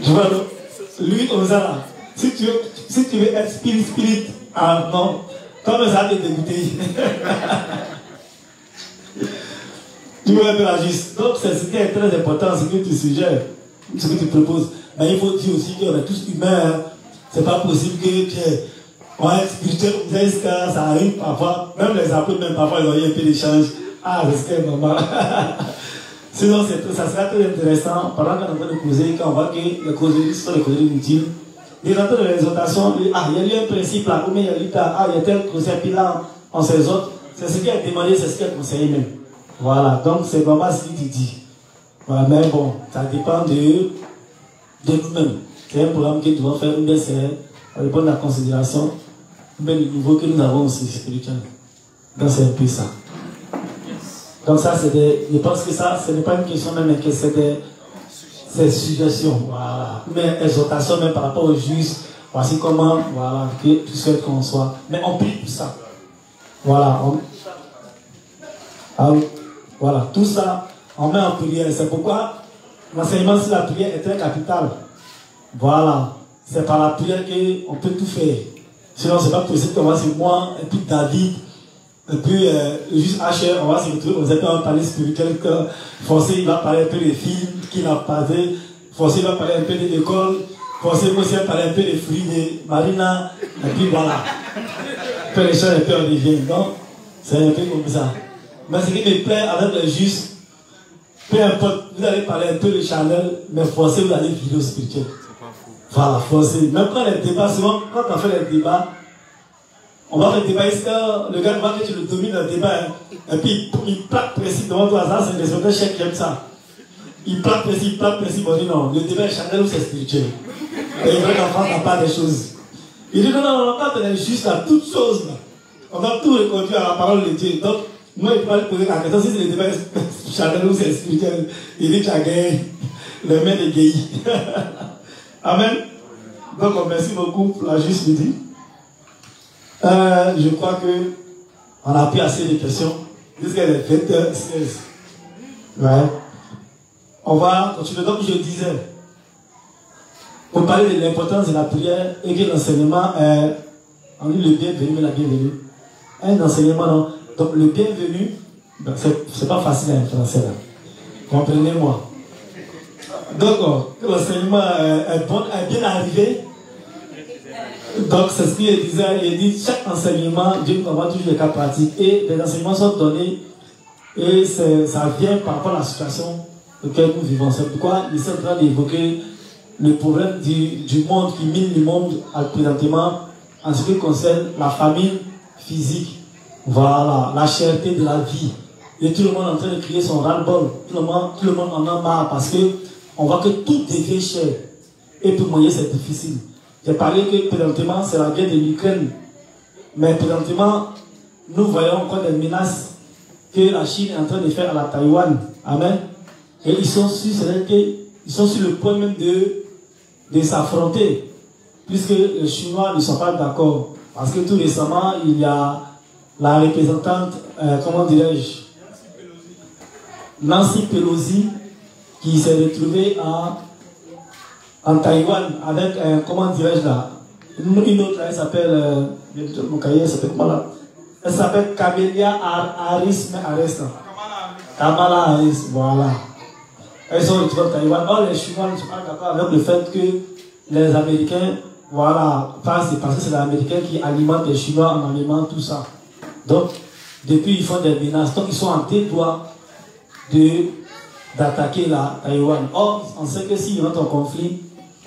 A: Tu vois, lui comme ça là. Si tu veux être spirit, ah non, comme ça va te dégoûter. Tu vois un peu la juste. Donc c'est ce qui est très important, ce que tu suggères, ce que tu proposes. Mais il faut dire aussi qu'on est tous humains. Hein. C'est pas possible que tu es spirituel, ça arrive parfois. Même les apôtres, même parfois, ils ont eu un peu d'échange. Ah, c'est normal. Sinon, ça sera très intéressant pendant qu'on est en train de causer, quand on voit que les causeries sont des causeries inutiles. Les temps de l'exhortation, il y a eu un principe là, il y a eu il y a tel conseil, là, on s'exhorte. C'est ce qui est demandé, c'est ce qui est conseillé même. Voilà, donc c'est vraiment ce qu'il dit. Voilà, mais bon, ça dépend de nous-mêmes. C'est un programme que nous devons faire, mais c'est répondre à la considération, mais le niveau que nous avons aussi spirituel. Donc c'est un peu ça. Donc ça, c'est des... Je pense que ça, ce n'est pas une question même, mais que c'est des suggestions. Voilà. Mais exhortation même par rapport aux juges. Voici comment, voilà, que tu souhaites qu'on soit. Mais on prie pour ça. Voilà. Voilà. Tout ça, on met en prière. C'est pourquoi l'enseignement sur la prière est très capital. Voilà. C'est par la prière qu'on peut tout faire. Sinon, c'est pas possible que moi, c'est moi, et puis David, et puis juste HR, on va se retrouver, on va parler spirituel, que Forcé, il va parler un peu des films qu'il a passé, Forcé, il va parler un peu de l'école, Forcé, aussi, il va parler un peu des fruits de Marina, et puis voilà. Puis les choses un peu en devient. Donc, c'est un peu comme ça. Mais ce qui me plaît avec le juste, peu importe, vous allez parler un peu de Chanel, mais Forcé, vous allez vidéo spirituel. Voilà, Forcé. Même quand les débats, souvent, quand on fait les débats, on va faire le débat, est-ce que le gars voit que tu le domines dans le débat, hein? Et puis il plaque précis devant toi, ça c'est des chèques qui aiment ça. Il plaque précis, on dit non, le débat est Chanel ou c'est spirituel. Et il veut qu'en France, on parle des choses. Il dit non, on va pas donner juste à toutes choses. Là. On va tout reconduire à la parole de Dieu. Donc, moi, il peut pas lui poser la question si c'est le débat est Chanel ou c'est spirituel. Il dit que tu as gagné le main de Guéhi. Amen. Donc, merci beaucoup pour la juste midi. Je crois que on a pris assez de questions. Jusqu'à les 20h16. Ouais. On va continuer. Donc, je disais, pour parler de l'importance de la prière et que l'enseignement est, on dit le bienvenu, mais la bienvenue. Un enseignement, non. Donc, le bienvenu, c'est pas facile en français, là. Comprenez-moi. Donc, l'enseignement est bien arrivé. Donc, c'est ce qu'il disait. Il dit chaque enseignement, Dieu nous envoie toujours des cas pratiques. Et les enseignements sont donnés. Et ça vient par rapport à la situation dans laquelle nous vivons. C'est pourquoi il est en train d'évoquer le problème du monde qui mine le monde présentement en ce qui concerne la famine physique. Voilà, la cherté de la vie. Et tout le monde est en train de crier son ras-le-bol. Tout le monde en a marre parce qu'on voit que tout devient cher. Et pour moyen, c'est difficile. J'ai parlé que présentement, c'est la guerre de l'Ukraine. Mais présentement, nous voyons encore des menaces que la Chine est en train de faire à la Taïwan. Amen. Et ils sont sur le point même de s'affronter. Puisque les Chinois ne sont pas d'accord. Parce que tout récemment, il y a la représentante, comment dirais-je, Nancy Pelosi, qui s'est retrouvée en Taïwan avec, comment dirais-je là, une autre, elle s'appelle, mon cahier, elle s'appelle comment là? Elle s'appelle Kamala Harris, Kamala Harris, voilà. Elles sont retrouvées en Taïwan. Or, les Chinois ne sont pas d'accord avec le fait que les Américains, voilà, parce que c'est les Américains qui alimentent les Chinois en alimentant tout ça. Donc, depuis, ils font des menaces. Donc, ils sont en dédoigt d'attaquer la Taïwan. Or, on sait que s'il y a un conflit,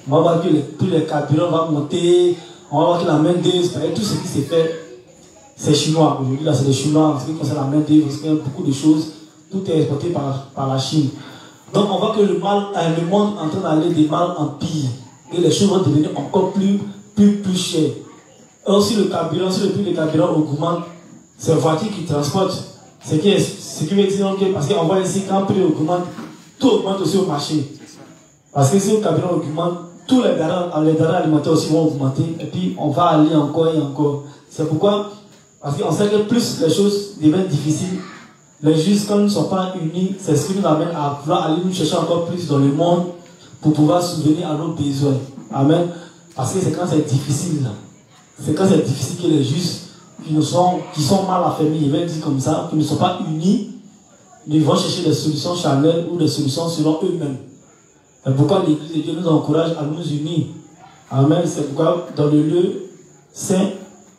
A: on va voir que tous les carburants vont monter, on va voir que la main-d'œuvre, tout ce qui s'est fait, c'est chinois. Aujourd'hui, là, c'est les Chinois. En ce qui concerne la main-d'œuvre, parce qu'il y a beaucoup de choses, tout est exporté par la Chine. Donc, on voit que le monde est en train d'aller de mal en pire. Et les choses vont devenir encore plus chères. Or, si le prix du carburant augmente, ces voitures qui transportent Ce qui veut dire que, parce qu'on voit ici, quand le prix augmente, tout augmente aussi au marché. Parce que si le cabinet augmente, tous les denrées alimentaires aussi vont augmenter, et puis on va aller encore et encore. C'est pourquoi, parce qu'on sait que plus les choses deviennent difficiles, les justes, quand ils ne sont pas unis, c'est ce qui nous amène à vouloir aller nous chercher encore plus dans le monde pour pouvoir subvenir à nos besoins. Amen. Parce que c'est quand c'est difficile, c'est quand c'est difficile que les justes qui sont mal affermis, ils veulent dire comme ça, qui ne sont pas unis, ils vont chercher des solutions charnelles ou des solutions selon eux-mêmes. C'est pourquoi l'Église de Dieu nous encourage à nous unir. Amen. C'est pourquoi dans le lieu saint,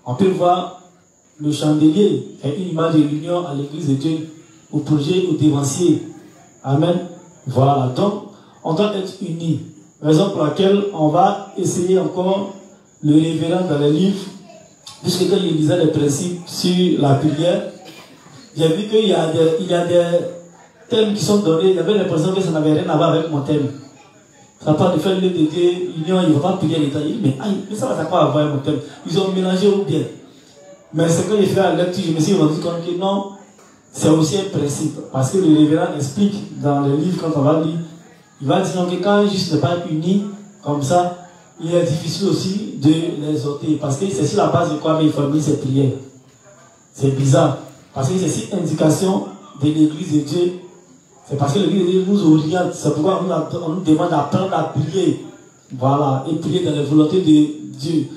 A: on peut voir le chandelier est une image de l'union à l'Église de Dieu, au projet, au dévancier. Amen. Voilà. Donc, on doit être unis. Raison pour laquelle on va essayer encore le révérend dans les livres, puisque quand il lisait les principes sur la prière, j'ai vu qu'il y a des thèmes qui sont donnés. Il y avait l'impression que ça n'avait rien à voir avec mon thème. Ça parle de faire le de Dieu, union, il ne va pas prier l'État. Mais ça va quoi avoir mon thème. Ils ont mélangé ou bien. Mais c'est quand j'ai fait la lecture, je me suis rendu compte que non, c'est aussi un principe. Parce que le révérend explique dans le livre, quand on va lire, il va dire que quand juste ne pas uni, comme ça, il est difficile aussi de les ôter. Parce que c'est sur la base de quoi il formule ses prières. C'est bizarre. Parce que c'est sur indication de l'Église de Dieu. C'est parce que l'Église de Dieu nous oriente. C'est pourquoi on nous demande d'apprendre à prier. Voilà. Et prier dans la volonté de Dieu.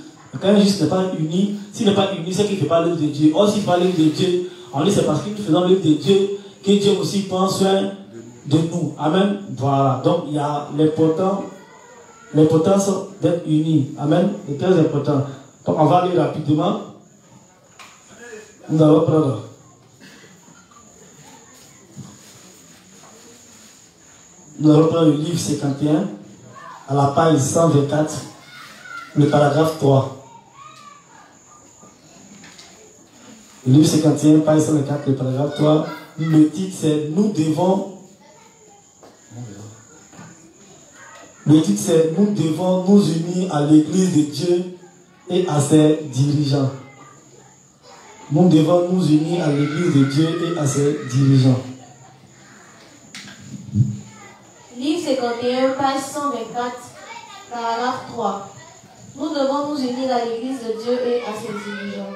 A: Quand un juste n'est pas uni, s'il n'est pas uni, c'est qu'il ne fait pas l'œuvre de Dieu. Or, s'il fait l'œuvre de Dieu, on dit c'est parce que nous faisons l'œuvre de Dieu que Dieu aussi prend soin de nous. Amen. Voilà. Donc, il y a l'importance d'être unis. Amen. C'est très important. Donc, on va aller rapidement. Nous allons prendre. Nous allons prendre le livre 51 à la page 124, le paragraphe 3. Le livre 51, page 124, le paragraphe 3. Le titre c'est Nous devons nous unir à l'Église de Dieu et à ses dirigeants. Nous devons nous unir à l'Église de Dieu et à ses dirigeants.
B: Livre 51, page 124, paragraphe 3. Nous devons nous unir à l'Église de Dieu et à ses dirigeants.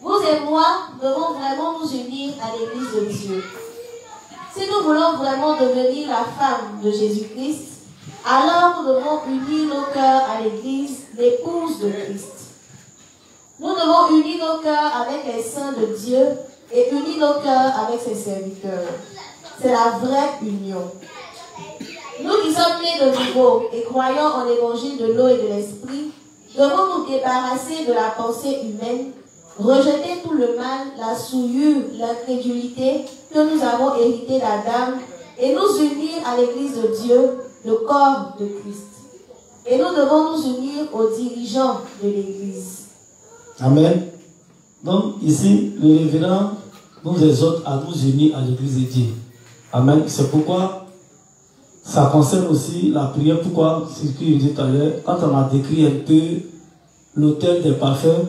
B: Vous et moi devons vraiment nous unir à l'Église de Dieu. Si nous voulons vraiment devenir la femme de Jésus-Christ, alors nous devons unir nos cœurs à l'Église, l'épouse de Christ. Nous devons unir nos cœurs avec les saints de Dieu et unir nos cœurs avec ses serviteurs. C'est la vraie union. Nous qui sommes nés de nouveau et croyons en l'évangile de l'eau et de l'esprit, devons nous débarrasser de la pensée humaine, rejeter tout le mal, la souillure, l'incrédulité que nous avons hérité d'Adam et nous unir à l'Église de Dieu, le corps de Christ. Et nous devons nous unir aux dirigeants de l'Église.
A: Amen. Donc ici, le révérend nous exhorte à nous unir à l'Église de Dieu. Amen. C'est pourquoi ça concerne aussi la prière. Pourquoi, c'est ce que je disais tout à l'heure, quand on a décrit un peu l'autel des parfums,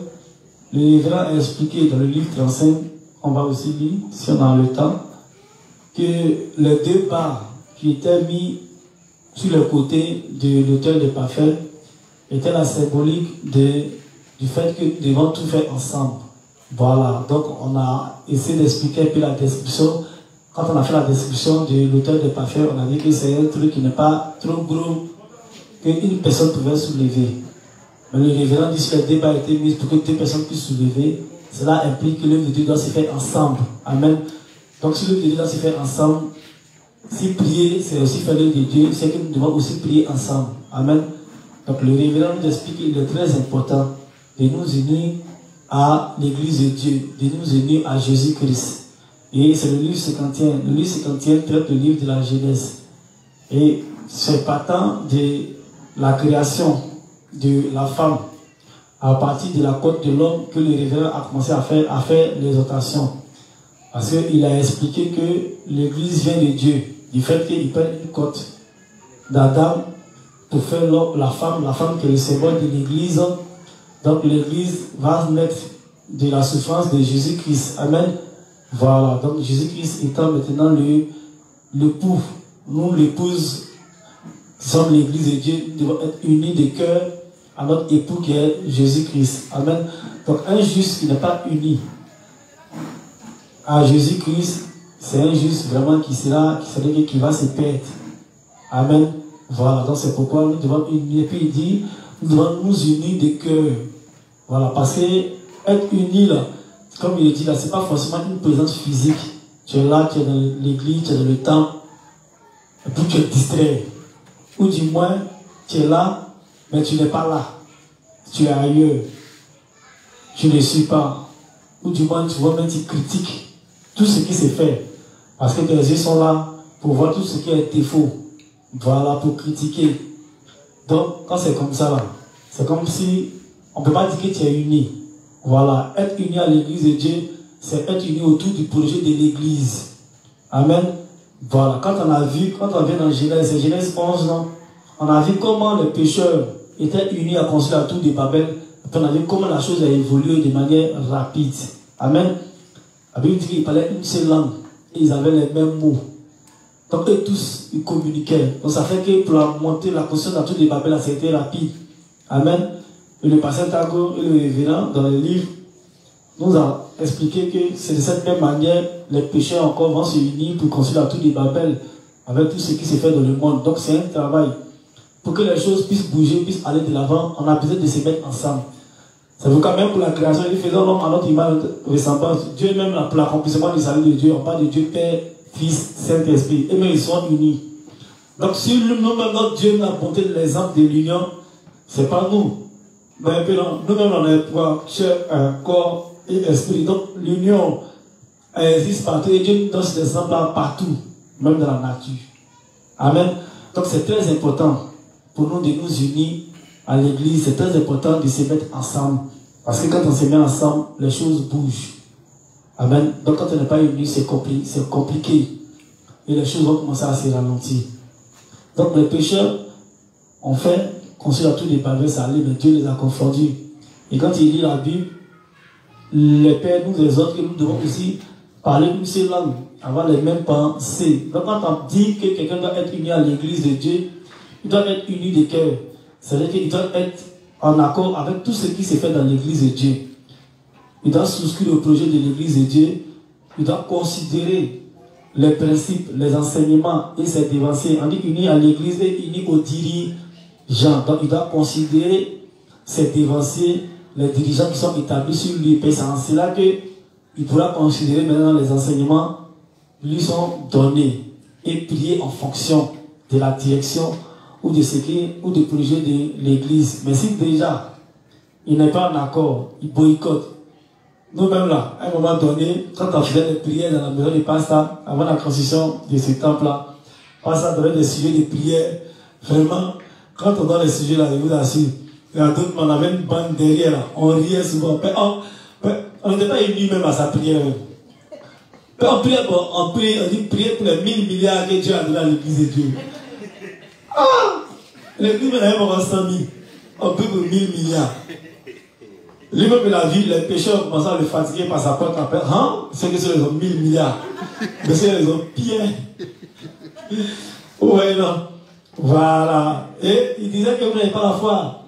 A: le révérend a expliqué dans le livre 35, on va aussi lire, si on a le temps, que les deux barres qui étaient mis sur le côté de l'autel des parfums étaient la symbolique du fait que nous devons tout faire ensemble. Voilà, donc on a essayé d'expliquer un peu la description. Quand on a fait la description de l'autel des parfums, on a dit que c'est un truc qui n'est pas trop gros qu'une personne pouvait soulever. Mais le révérend dit que le débat a été mis pour que deux personnes puissent soulever. Cela implique que l'œuvre de Dieu doit se faire ensemble. Amen. Donc si l'œuvre de Dieu doit se faire ensemble, si prier, c'est aussi faire l'œuvre de Dieu, c'est que nous devons aussi prier ensemble. Amen. Donc le révérend nous explique qu'il est très important de nous unir à l'Église de Dieu, de nous unir à Jésus-Christ. Et c'est le livre 51. Le livre 51 traite le livre de la Genèse. Et c'est partant de la création de la femme à partir de la côte de l'homme que le révérend a commencé à faire l'exhortation. Parce qu'il a expliqué que l'Église vient de Dieu, du fait qu'il prend une côte d'Adam pour faire la femme qui est le symbole de l'Église. Donc l'Église va naître de la souffrance de Jésus-Christ. Amen. Voilà, donc Jésus-Christ étant maintenant l'époux, nous l'épouse, qui sommes l'église de Dieu, nous devons être unis de cœur à notre époux qui est Jésus-Christ. Amen. Donc un juste qui n'est pas uni à Jésus-Christ, c'est un juste vraiment qui va se perdre. Amen. Voilà, donc c'est pourquoi nous devons unir. Et puis il dit, nous devons nous unir de cœur. Voilà, parce que être unis là, comme il dit là, ce n'est pas forcément une présence physique. Tu es là, tu es dans l'église, tu es dans le temple, et puis tu es distrait. Ou du moins, tu es là, mais tu n'es pas là. Tu es ailleurs. Tu ne suis pas. Ou du moins, tu vois, même tu critiques tout ce qui s'est fait. Parce que tes yeux sont là pour voir tout ce qui a été faux. Voilà, pour critiquer. Donc, quand c'est comme ça, là, c'est comme si on ne peut pas dire que tu es uni. Voilà, être uni à l'église de Dieu, c'est être uni autour du projet de l'église. Amen. Voilà, quand on vient dans Genèse, c'est Genèse 11, non? On a vu comment les pécheurs étaient unis à construire la tour de Babel. Et puis on a vu comment la chose a évolué de manière rapide. Amen. La Bible dit qu'ils parlaient une seule langue et ils avaient les mêmes mots. Donc eux tous, ils communiquaient. Donc ça fait que pour la montée, la construction de la tour de Babel, c'était rapide. Amen. Et le pasteur Tago et le révérend, dans le livre, nous a expliqué que c'est de cette même manière, les pécheurs encore vont se unir pour construire la tour de Babel avec tout ce qui se fait dans le monde. Donc c'est un travail. Pour que les choses puissent bouger, puissent aller de l'avant, on a besoin de se mettre ensemble. C'est pourquoi même pour la création, il faisait l'homme à notre image ressemblance. Dieu même pour l'accomplissement du salut de Dieu, on parle de Dieu Père, Fils, Saint-Esprit. Et même ils sont unis. Donc si nous-mêmes, notre Dieu nous a montré l'exemple de l'union, c'est pas nous. Mais nous-mêmes, on est trois, chair, corps et esprit. Donc l'union existe partout. Et Dieu nous donne cet exemple-là partout, même dans la nature. Amen. Donc c'est très important pour nous de nous unir à l'église. C'est très important de se mettre ensemble. Parce que quand on se met ensemble, les choses bougent. Amen. Donc quand on n'est pas unis, c'est compliqué. Et les choses vont commencer à se ralentir. Donc les pécheurs ont fait construire tout des pavés salés, mais Dieu les a confondus. Et quand il lit la Bible, les pères, nous les autres, nous devons aussi parler une seule langue, avoir les mêmes pensées. Donc quand on dit que quelqu'un doit être uni à l'église de Dieu, il doit être uni de cœur. C'est-à-dire qu'il doit être en accord avec tout ce qui se fait dans l'église de Dieu. Il doit souscrire au projet de l'église de Dieu. Il doit considérer les principes, les enseignements et ses dévanciers. On dit uni à l'église et uni aux dirigeants. Donc il doit considérer ses dévanciers, les dirigeants qui sont établis sur lui. C'est en cela qu'il pourra considérer maintenant les enseignements qui lui sont donnés et prier en fonction de la direction ou de ce qui ou des projets de l'église. Mais si déjà il n'est pas en accord, il boycotte. Nous-mêmes là, à un moment donné, quand on faisait des prières dans la maison du pasteur, avant la construction de ce temple-là, le pasteur donnait des sujets de prière. Vraiment, quand on donne les sujets là, je vous assure, il y a d'autres, on avait une bande derrière là, on riait souvent. On n'était pas unis même à sa prière. On dit prier pour les 1000 milliards que Dieu a donné à l'église de Dieu. L'église n'avait pas 100 000. On peut pour 1000 milliards. Lui-même, il a vu les pécheurs commençant à le fatiguer par sa propre appel. C'est que c'est les hommes 1000 milliards. Mais c'est les hommes pires. Ouais, non. Voilà. Et il disait que vous n'avez pas la foi.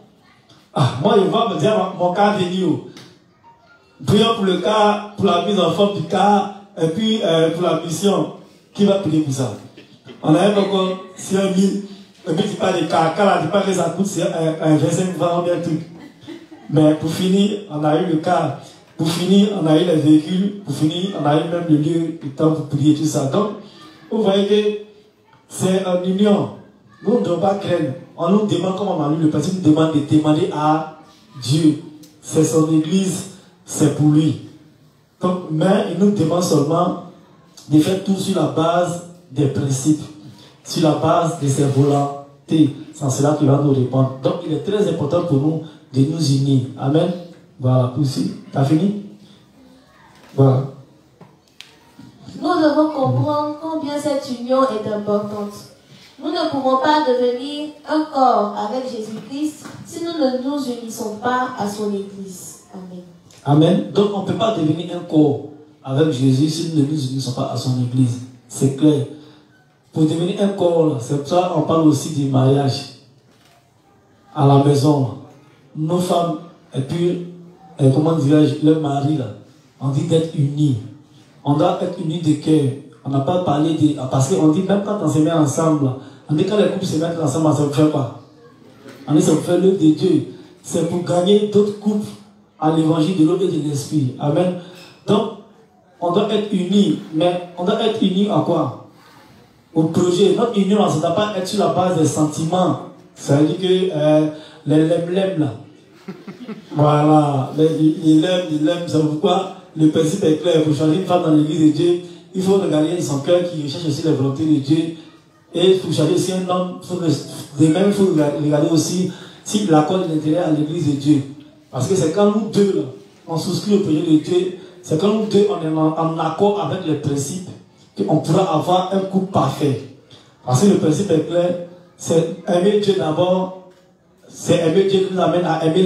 A: Moi, il va me dire mon cas venir. Prions pour le cas, pour la mise en forme du cas, et puis pour la mission. Qui va prier pour ça? On avait encore 100 000. Et puis tu parles de cas là, tu parles que ça coûte 25 francs bien tout. Mais pour finir, on a eu le cas. Pour finir, on a eu les véhicules. Pour finir, on a eu même le lieu, le temps pour prier, tout ça. Donc, vous voyez que c'est en union. Nous ne devons pas craindre. On nous demande, comme on a lu le passé, nous demande de demander à Dieu. C'est son église, c'est pour lui. Donc, mais il nous demande seulement de faire tout sur la base des principes, sur la base de ses volontés. C'est cela qui va nous répondre. Donc, il est très important pour nous de nous unir. Amen. Voilà, poursuis. T'as fini? Voilà.
B: Nous devons comprendre combien cette union est importante. Nous ne pouvons pas devenir un corps avec Jésus-Christ si nous ne nous unissons pas à son Église. Amen.
A: Amen. Donc on ne peut pas devenir un corps avec Jésus si nous ne nous unissons pas à son église. C'est clair. Pour devenir un corps, c'est pour ça qu'on parle aussi du mariage à la maison. Nos femmes, et puis, comment dirais-je, leur mari, là, on dit d'être unis. On doit être unis de cœur. On n'a pas parlé de... Parce qu'on dit, même quand on se met ensemble, on dit quand les couples se mettent ensemble, ça ne fait pas. On dit, ça fait l'œuvre de Dieu. C'est pour gagner d'autres couples à l'évangile de l'eau et de l'esprit. Amen. Donc, on doit être unis. Mais on doit être unis à quoi? Au projet. Notre union, ça ne doit pas être sur la base des sentiments. Ça veut dire que les lem là. Voilà. Les lem, ça veut dire quoi? Le principe est clair. Pour changer une femme dans l'église de Dieu, il faut regarder son cœur qui recherche aussi la volonté de Dieu. Et pour changer aussi un homme, de même, il faut regarder aussi s'il accorde l'intérêt à l'église de Dieu. Parce que c'est quand nous deux, là, on souscrit au projet de Dieu, c'est quand nous deux, on est en accord avec les principes, qu'on pourra avoir un couple parfait. Parce que le principe est clair, c'est aimer Dieu d'abord, c'est aimer Dieu qui nous amène à aimer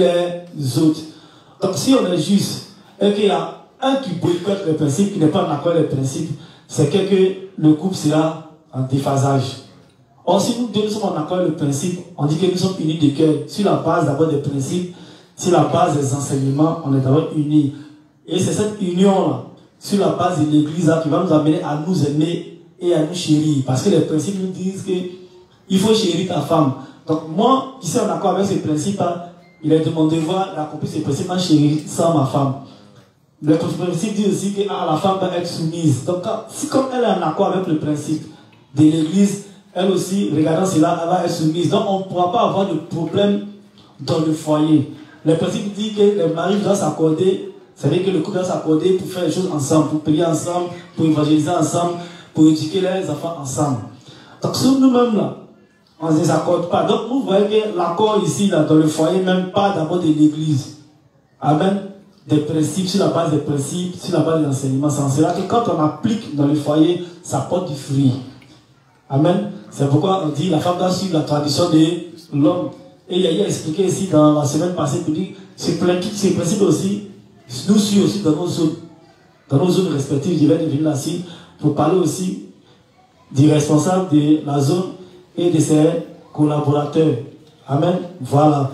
A: les autres. Donc si on est juste, et qu'il y a un qui boycotte les principes, qui n'est pas en accord avec les principes, c'est que le couple sera en déphasage. Or, si nous deux sommes en accord avec le principe, on dit que nous sommes unis de cœur. Sur la base d'abord des principes, sur la base des enseignements, on est d'abord unis. Et c'est cette union-là, sur la base de l'église, qui va nous amener à nous aimer et à nous chérir. Parce que les principes nous disent qu'il faut chérir ta femme. Donc moi, qui suis en accord avec ces principes-là, il est de mon devoir d'accomplir ces principes en chérissant ma femme. Le principe dit aussi que la femme doit être soumise. Donc, si comme elle est en accord avec le principe de l'église, elle aussi, regardant cela, elle va être soumise. Donc, on ne pourra pas avoir de problème dans le foyer. Le principe dit que les maris doivent s'accorder, ça veut dire que le couple doit s'accorder pour faire les choses ensemble, pour prier ensemble, pour évangéliser ensemble, pour éduquer les enfants ensemble. Donc, sur nous-mêmes, là, on ne s'accorde pas. Donc, vous voyez que l'accord ici, là, dans le foyer, même pas d'abord de l'église. Amen. Des principes, sur la base des principes, sur la base des enseignements. C'est là que quand on applique dans le foyer, ça porte du fruit. Amen. C'est pourquoi on dit la femme doit suivre la tradition de l'homme. Et il y a expliqué ici dans la semaine passée pour dire ces principes aussi nous suivent aussi dans nos zones respectives. Je vais venir là-ci pour parler aussi du responsable de la zone et de ses collaborateurs. Amen. Voilà.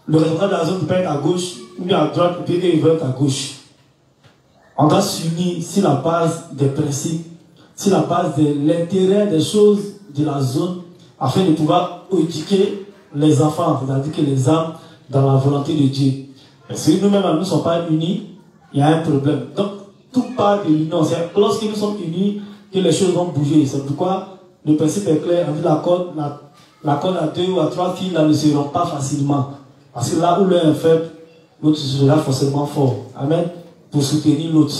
A: Le responsable de la zone peut être à gauche, ou bien à droite, et puis il veut être à gauche. On doit s'unir sur la base des principes, sur la base de l'intérêt des choses de la zone, afin de pouvoir éduquer les enfants, c'est-à-dire que les âmes, dans la volonté de Dieu. Et si nous-mêmes nous ne sommes pas unis, il y a un problème. Donc, tout part de l'union. C'est lorsque nous sommes unis que les choses vont bouger. C'est pourquoi le principe est clair. On dit la corde à 2 ou à 3 fils là, ne se rompt pas facilement. Parce que là où l'un est faible, l'autre sera forcément fort. Amen. Pour soutenir l'autre.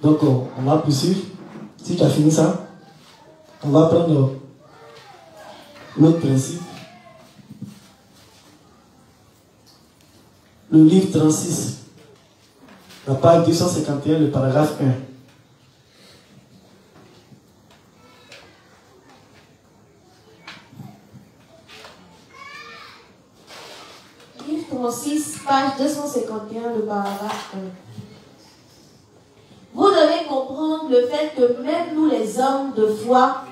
A: Donc, on va poursuivre. Si tu as fini ça, on va prendre l'autre principe. Le livre 36, la page 251, le paragraphe 1.
B: Livre 36, page 251, le paragraphe 1. Vous devez comprendre le fait que même nous les hommes de foi...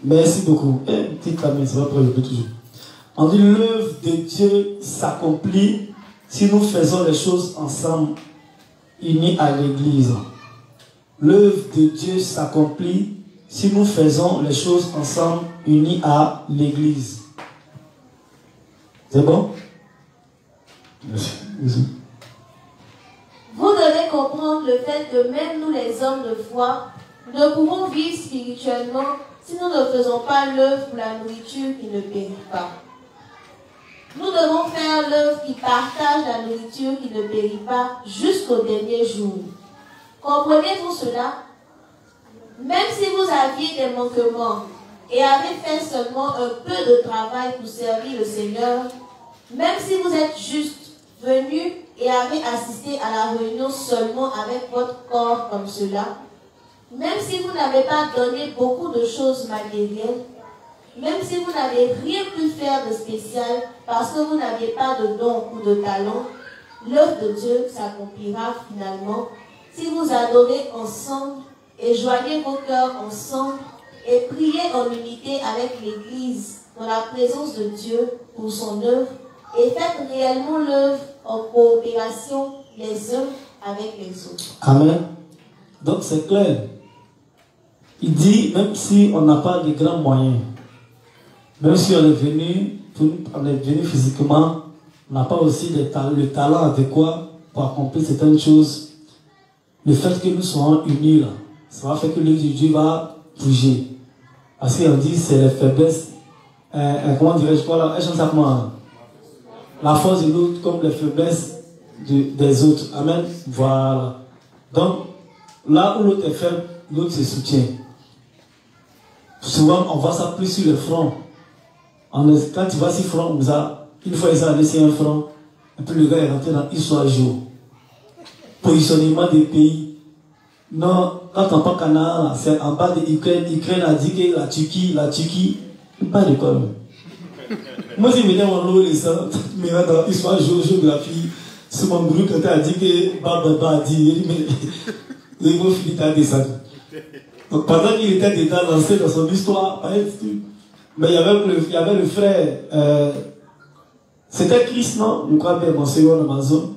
A: Merci beaucoup. Petite amie, c'est pas pour le toujours. On dit l'œuvre de Dieu s'accomplit si nous faisons les choses ensemble, unis à l'église. L'œuvre de Dieu s'accomplit si nous faisons les choses ensemble, unis à l'église. C'est bon? Merci.
B: Vous devez comprendre le fait que même nous les hommes de foi, nous ne pouvons vivre spirituellement si nous ne faisons pas l'œuvre pour la nourriture qui ne périt pas. Nous devons faire l'œuvre qui partage la nourriture qui ne périt pas jusqu'au dernier jour. Comprenez-vous cela? Même si vous aviez des manquements et avez fait seulement un peu de travail pour servir le Seigneur, même si vous êtes juste venu et avez assisté à la réunion seulement avec votre corps comme cela, même si vous n'avez pas donné beaucoup de choses matérielles, même si vous n'avez rien pu faire de spécial parce que vous n'aviez pas de don ou de talent, l'œuvre de Dieu s'accomplira finalement si vous adorez ensemble et joignez vos cœurs ensemble et priez en unité avec l'Église dans la présence de Dieu pour son œuvre et faites réellement l'œuvre en coopération les uns avec les autres.
A: Amen. Donc c'est clair. Il dit, même si on n'a pas de grands moyens, même si on est venu physiquement, on n'a pas aussi le talent adéquat pour accomplir certaines choses, le fait que nous soyons unis là, ça va faire que l'œuvre de Dieu va bouger. Parce qu'on dit c'est les faiblesses, comment dirais-je quoi là, la force de l'autre comme les faiblesses des autres. Amen. Voilà. Donc, là où l'autre est faible, l'autre se soutient. Souvent, on voit ça plus sur le front. Quand tu vas sur le front, une fois ils ont laissé un front, et puis le gars est rentré dans l'histoire jour. Positionnement des pays. Non, quand on parle Canaan, c'est en bas de l'Ukraine. L'Ukraine a dit que la Turquie, pas de quoi. Moi, si je mettais mon lot, mais dans l'histoire géographie, sur mon groupe, quand a dit que Baba a dit, mais le mot Philippe a descendu. Donc pendant qu'il était déjà lancé dans son histoire, mais il y avait le frère, c'était Christ, non? Je crois bien, mon second Amazon.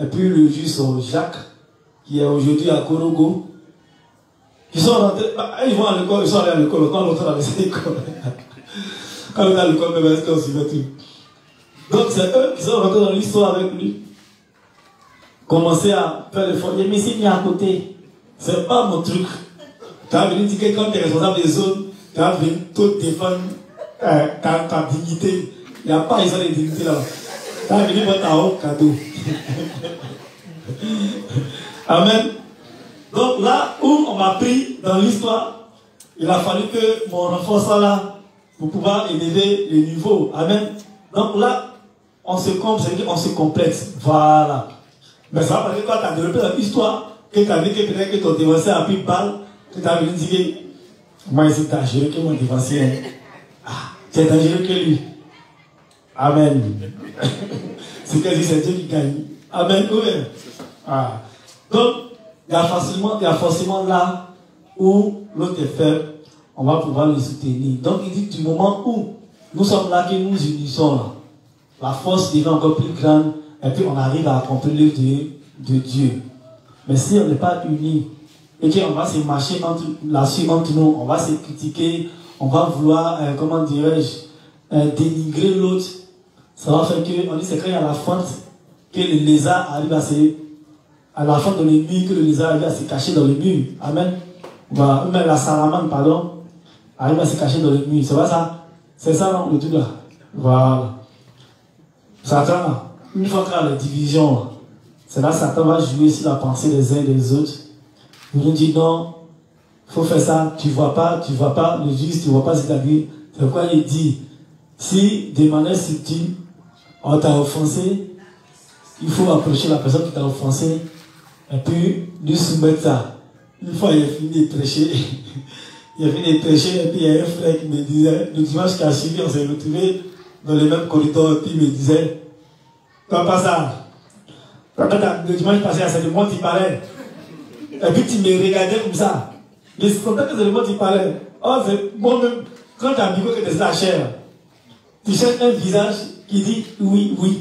A: Et puis le juge Jacques, qui est aujourd'hui à Korogo. Ils sont rentrés, ils vont à l'école, ils sont allés à l'école, quand l'autre a laissé l'école. Quand on est à l'école, même est-ce qu'on s'y met tout. Donc c'est eux qui sont rentrés dans l'histoire avec lui. Commencer à faire l'effort. Il m'a mis à côté. C'est pas mon truc. Tu as venu dire que quand tu es responsable des autres, tu as venu tout défendre ta dignité. Il n'y a pas besoin de dignité là. Tu as venu mettre un haut cadeau. Amen. Donc là où on m'a pris dans l'histoire, il a fallu que mon enfant soit là pour pouvoir élever le niveau. Amen. Donc là, on se complète. Voilà. Mais ça va parce que quand tu as développé dans l'histoire, que tu as vu que peut-être que ton dévancé a pris balle, que tu as venu dire que moi, c'est dangereux que mon dévancé. C'est dangereux que lui. Amen. C'est que c'est Dieu qui gagne. Amen. Oui. Donc, il y a forcément là où l'autre est faible, on va pouvoir le soutenir. Donc, il dit du moment où nous sommes là, que nous unissons là, la force devient encore plus grande et puis on arrive à accomplir l'œuvre de Dieu. Mais si on n'est pas unis et qu'on va se marcher là-dessus entre nous, on va se critiquer, on va vouloir, comment dirais-je, dénigrer l'autre, ça va faire que, on dit c'est quand il y a la fente que le lézard arrive à la fente dans les murs, que le lézard arrive à se cacher dans les murs. Amen. Même la salamandre, pardon, arrive à se cacher dans les murs. C'est vrai ça? C'est ça, non, le truc là. Voilà. Satan, là, une fois qu'il y a la division, c'est là que Satan va jouer sur la pensée des uns et des autres. Il nous dit non, il faut faire ça, tu ne vois pas, le juste, tu ne vois pas, c'est-à-dire, c'est pourquoi il dit, si de manière subtile, on t'a offensé, il faut approcher la personne qui t'a offensé et puis lui soumettre ça. Une fois il a fini de prêcher, et puis il y a un frère qui me disait, le dimanche qui a suivi, on s'est retrouvés dans le même corridor, et puis il me disait, toi pas ça, le dimanche passé, c'est le monde qui parlait. Et puis tu me regardais comme ça. Mais c'est comme ça que c'est le monde qui parlait. Oh, c'est moi-même, quand tu as vu que tu es la chair, tu cherches un visage qui dit oui, oui.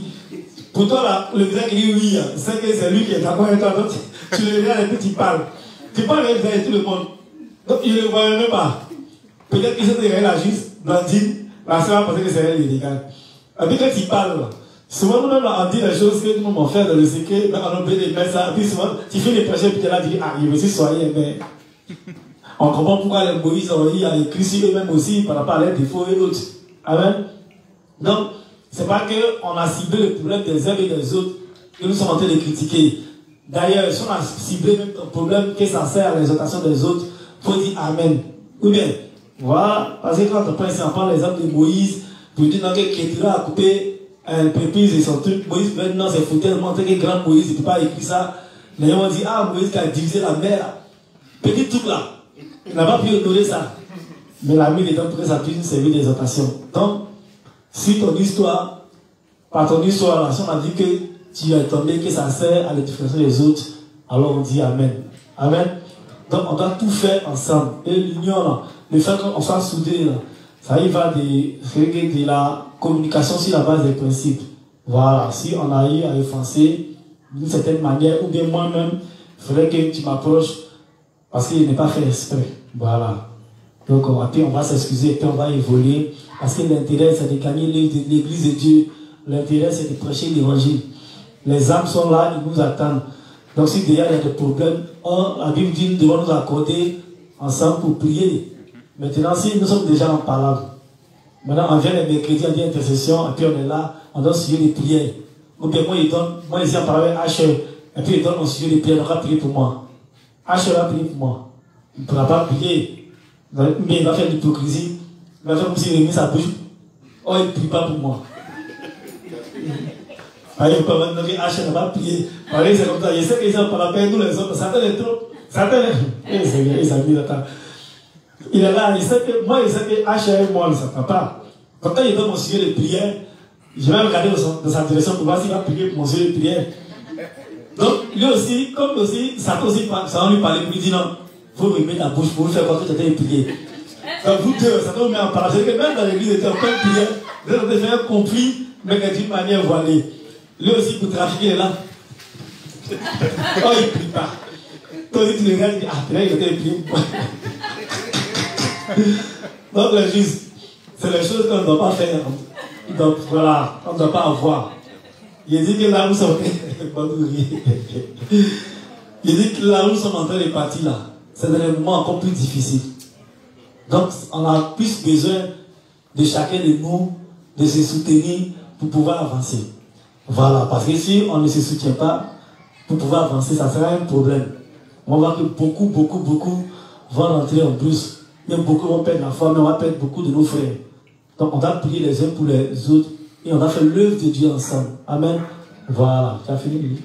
A: Pour toi, là, le visage qui dit oui, c'est que c'est lui qui est d'accord avec toi. Donc, tu le regardes et puis tu parles. Tu parles avec tout le monde. Donc, il ne le voyait même pas. Peut-être qu'il s'est regardé la juste, Blandine, la soeur pensait que c'est elle qui regarde. Et puis quand tu parles, souvent nous-mêmes, on dit les choses que nous m'ont fait dans le secret, on a oublié de mettre ça. Et puis souvent, tu fais des prêches et puis tu es là, tu dis, ah, je me suis soigné, mais. On comprend pourquoi les Moïse ont écrit sur eux-mêmes aussi par rapport à leurs défauts et autres. Amen. Donc, c'est pas qu'on a ciblé le problème des uns et des autres que nous sommes en train de critiquer. D'ailleurs, si on a ciblé même ton problème que ça sert à l'exhortation des autres, il faut dire Amen. Ou bien, voilà, parce que quand on prend l'exemple de Moïse, pour dire que Kétura a coupé un pépise et son truc, Moïse maintenant c'est foutu, montrer que grand Moïse, il ne peut pas écrire ça. Les gens ont dit, ah, Moïse qui a divisé la mer. Petit truc là. Il n'a pas pu honorer ça. Mais la mis dedans pour que ça puisse servir d'exhortation. Donc, si ton histoire, par ton histoire, là, si on a dit que tu es tombé, que ça sert à l'édification des autres, alors on dit Amen. Amen. Donc on doit tout faire ensemble. Et l'union, là, le fait qu'on soit soudés, là, ça y va de la communication sur la base des principes. Voilà, si on a eu à effacer d'une certaine manière, ou bien moi-même, il faudrait que tu m'approches parce qu'il n'est pas fait exprès. Voilà. Donc on va s'excuser et puis on va évoluer parce que l'intérêt c'est de gagner l'église de Dieu. L'intérêt c'est de prêcher l'évangile. Les âmes sont là, ils nous attendent. Donc si déjà il y a des problèmes, la Bible dit nous devons nous accorder ensemble pour prier. Maintenant si nous sommes déjà en parole, maintenant on vient les mercredis, on dit intercession et puis on est là, on donne sujet des prières. Ou bien moi ici en parle avec H et puis il donne mon sujet des prières, donc il va prier pour moi. H va prier pour moi. Il ne pourra pas prier. Mais il va faire l'hypocrisie. Il va faire comme s'il remet sa bouche. Oh, il ne prie pas pour moi. Il ne peut pas maintenant que H n'a pas prié. C'est comme ça. Je sais qu'ils sont par la peine, nous les autres. Satan est trop. Satan est. Il est là. Il sait que moi, il sait que H est moi, il ne s'entend pas. Quand il donne mon sujet de prière, je vais regarder dans sa direction pour voir s'il va prier pour mon sujet de prière. Donc, lui aussi, comme aussi, Satan aussi, ça va lui parler pour lui dire non. Vous me mettez la bouche pour vous faire quoi que tu as prié. Donc vous deux, ça vous met en parole. C'est que même dans l'église, était en pleine prière, vous avez fait un conflit, mais d'une manière voilée. Lui aussi, pour trafiquer, il est là. Oh, il ne prie pas. Toi aussi, tu le regardes, tu dis, ah, là, il était prié. Donc, le juste, c'est les choses qu'on ne doit pas faire. Donc, voilà, on ne doit pas avoir. Il dit que là, nous sommes. Il dit que là, nous sommes en train de partir là. C'est dans les moments encore plus difficiles. Donc, on a plus besoin de chacun de nous, de se soutenir pour pouvoir avancer. Voilà, parce que si on ne se soutient pas, pour pouvoir avancer, ça sera un problème. On va voir que beaucoup vont rentrer en brousse. Même beaucoup vont perdre la foi, mais on va perdre beaucoup de nos frères. Donc, on doit prier les uns pour les autres et on va faire l'œuvre de Dieu ensemble. Amen. Voilà, tu as fini.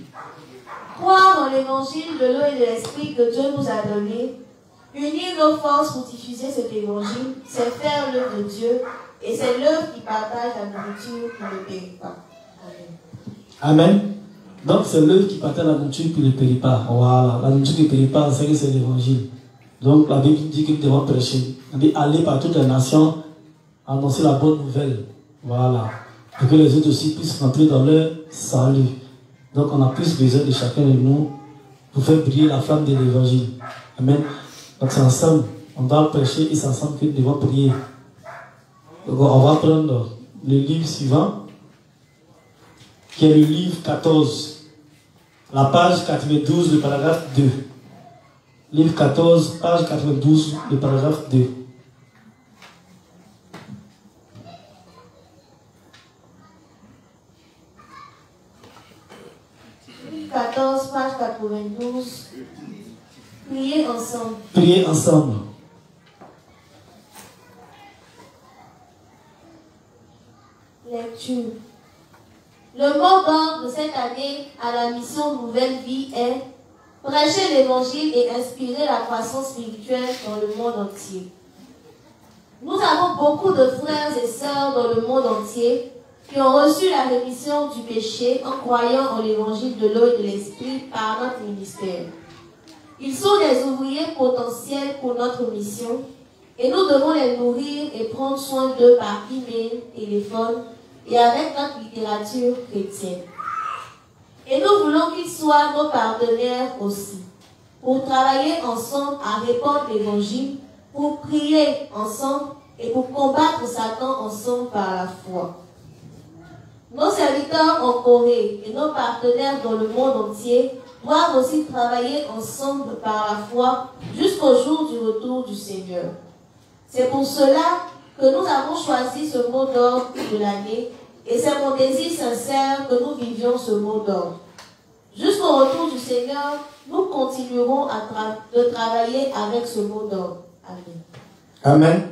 B: Croire en l'évangile de l'eau et de l'esprit que Dieu nous a donné, unir nos forces pour diffuser cet évangile, c'est faire l'œuvre de Dieu et c'est l'œuvre qui partage la nourriture qui ne périt pas. Amen.
A: Amen. Donc c'est l'œuvre qui partage la nourriture qui ne périt pas. Voilà, la nourriture qui ne périt pas, c'est que c'est l'évangile. Donc la Bible dit que nous devons prêcher. On dit aller par toutes les nations, annoncer la bonne nouvelle. Voilà. Pour que les autres aussi puissent rentrer dans leur salut. Donc on a plus besoin de chacun de nous pour faire briller la flamme de l'évangile. Amen. Donc c'est ensemble, on doit prêcher et c'est ensemble que nous devons prier. Donc on va prendre le livre suivant, qui est le livre 14, la page 92, le paragraphe 2. Livre 14, page 92, le paragraphe 2.
B: 14, page 92. Priez ensemble.
A: Priez ensemble.
B: Lecture. Le mot d'ordre de cette année à la mission Nouvelle Vie est prêcher l'évangile et inspirer la croissance spirituelle dans le monde entier. Nous avons beaucoup de frères et sœurs dans le monde entier qui ont reçu la rémission du péché en croyant en l'évangile de l'eau et de l'esprit par notre ministère. Ils sont des ouvriers potentiels pour notre mission et nous devons les nourrir et prendre soin d'eux par email, téléphone et avec notre littérature chrétienne. Et nous voulons qu'ils soient nos partenaires aussi, pour travailler ensemble à répandre l'évangile, pour prier ensemble et pour combattre Satan ensemble par la foi. Nos serviteurs en Corée et nos partenaires dans le monde entier doivent aussi travailler ensemble par la foi jusqu'au jour du retour du Seigneur. C'est pour cela que nous avons choisi ce mot d'ordre de l'année et c'est mon désir sincère que nous vivions ce mot d'ordre. Jusqu'au retour du Seigneur, nous continuerons de travailler avec ce mot d'ordre. Amen.
A: Amen.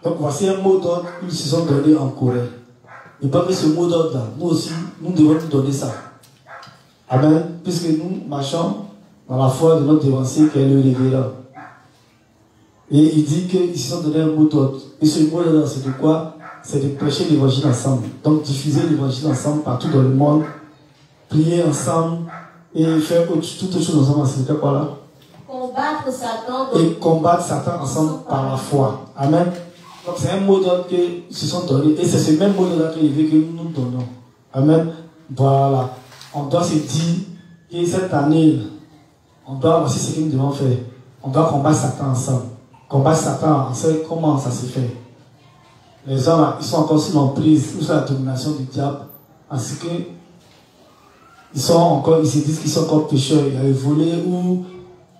A: Donc voici un mot d'ordre qu'ils se sont donnés en Corée. Et pas que ce mot d'ordre-là, nous aussi, nous devons nous donner ça. Amen. Puisque nous marchons dans la foi de notre dévancé qui est le révérend. Et il dit qu'ils se sont donné un mot d'ordre. Et ce mot d'ordre, c'est de quoi? C'est de prêcher l'évangile ensemble. Donc diffuser l'évangile ensemble partout dans le monde. Prier ensemble et faire toute autre chose ensemble, c'était quoi là?
B: Combattre Satan.
A: Et combattre Satan ensemble par la foi. Amen. Donc c'est un mot d'ordre qu'ils se sont donnés. Et c'est ce même mot d'ordre qu'il veut que nous donnons. Amen. Voilà. On doit se dire que cette année, on doit, voici ce que nous devons faire. On doit combattre Satan ensemble. Combattre Satan ensemble, comment ça se fait? Les hommes, ils sont encore sous l'emprise, sous la domination du diable. Ainsi que, ils se disent qu'ils sont encore pécheurs. Il y a le volet où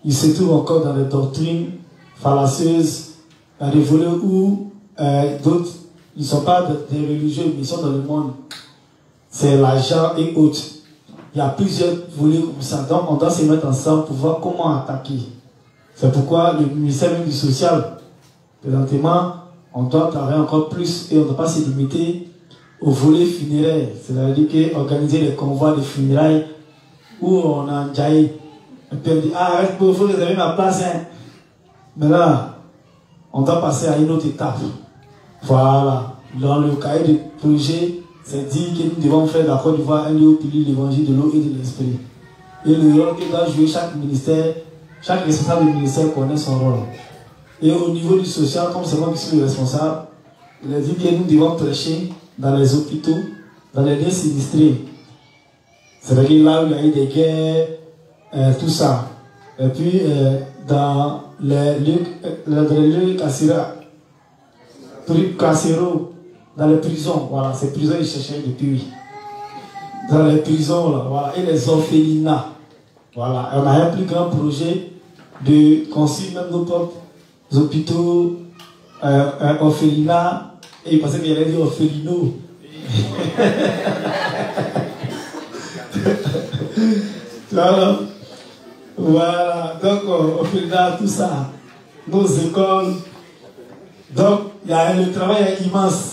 A: ils se trouvent encore dans les doctrines fallacieuses. Il y a des volets où d'autres, ils ne sont pas des religieux, mais ils sont dans le monde. C'est l'argent et autres. Il y a plusieurs volets comme ça. Donc, on doit se mettre ensemble pour voir comment attaquer. C'est pourquoi le ministère du social, présentement, on doit travailler encore plus et on ne doit pas se limiter au volet funéraire. C'est-à-dire qu'organiser les convois de funérailles où on a jailli. Et puis on dit, ah, arrête, il faut réserver ma place. Hein. Mais là, on doit passer à une autre étape. Voilà. Dans le cahier de projet, c'est dit que nous devons faire de la Côte d'Ivoire un lieu où publie l'évangile de l'eau et de l'esprit. Et le rôle que doit jouer chaque ministère, chaque responsable du ministère connaît son rôle. Et au niveau du social, comme c'est moi qui suis le responsable, il a dit que nous devons prêcher dans les hôpitaux, dans les lieux sinistrés. C'est-à-dire là où il y a eu des guerres, tout ça. Et puis, dans les lieux carcéraux, dans les prisons, voilà, ces prisons, ils cherchaient depuis. Dans les prisons, là, voilà, et les orphelinats. Voilà, et on a un plus grand projet de construire même nos propres hôpitaux, orphelinats, et il pensait qu'il allait dire orphelino. Voilà. Voilà, donc orphelinat, tout ça, nos écoles. Donc, le travail est immense.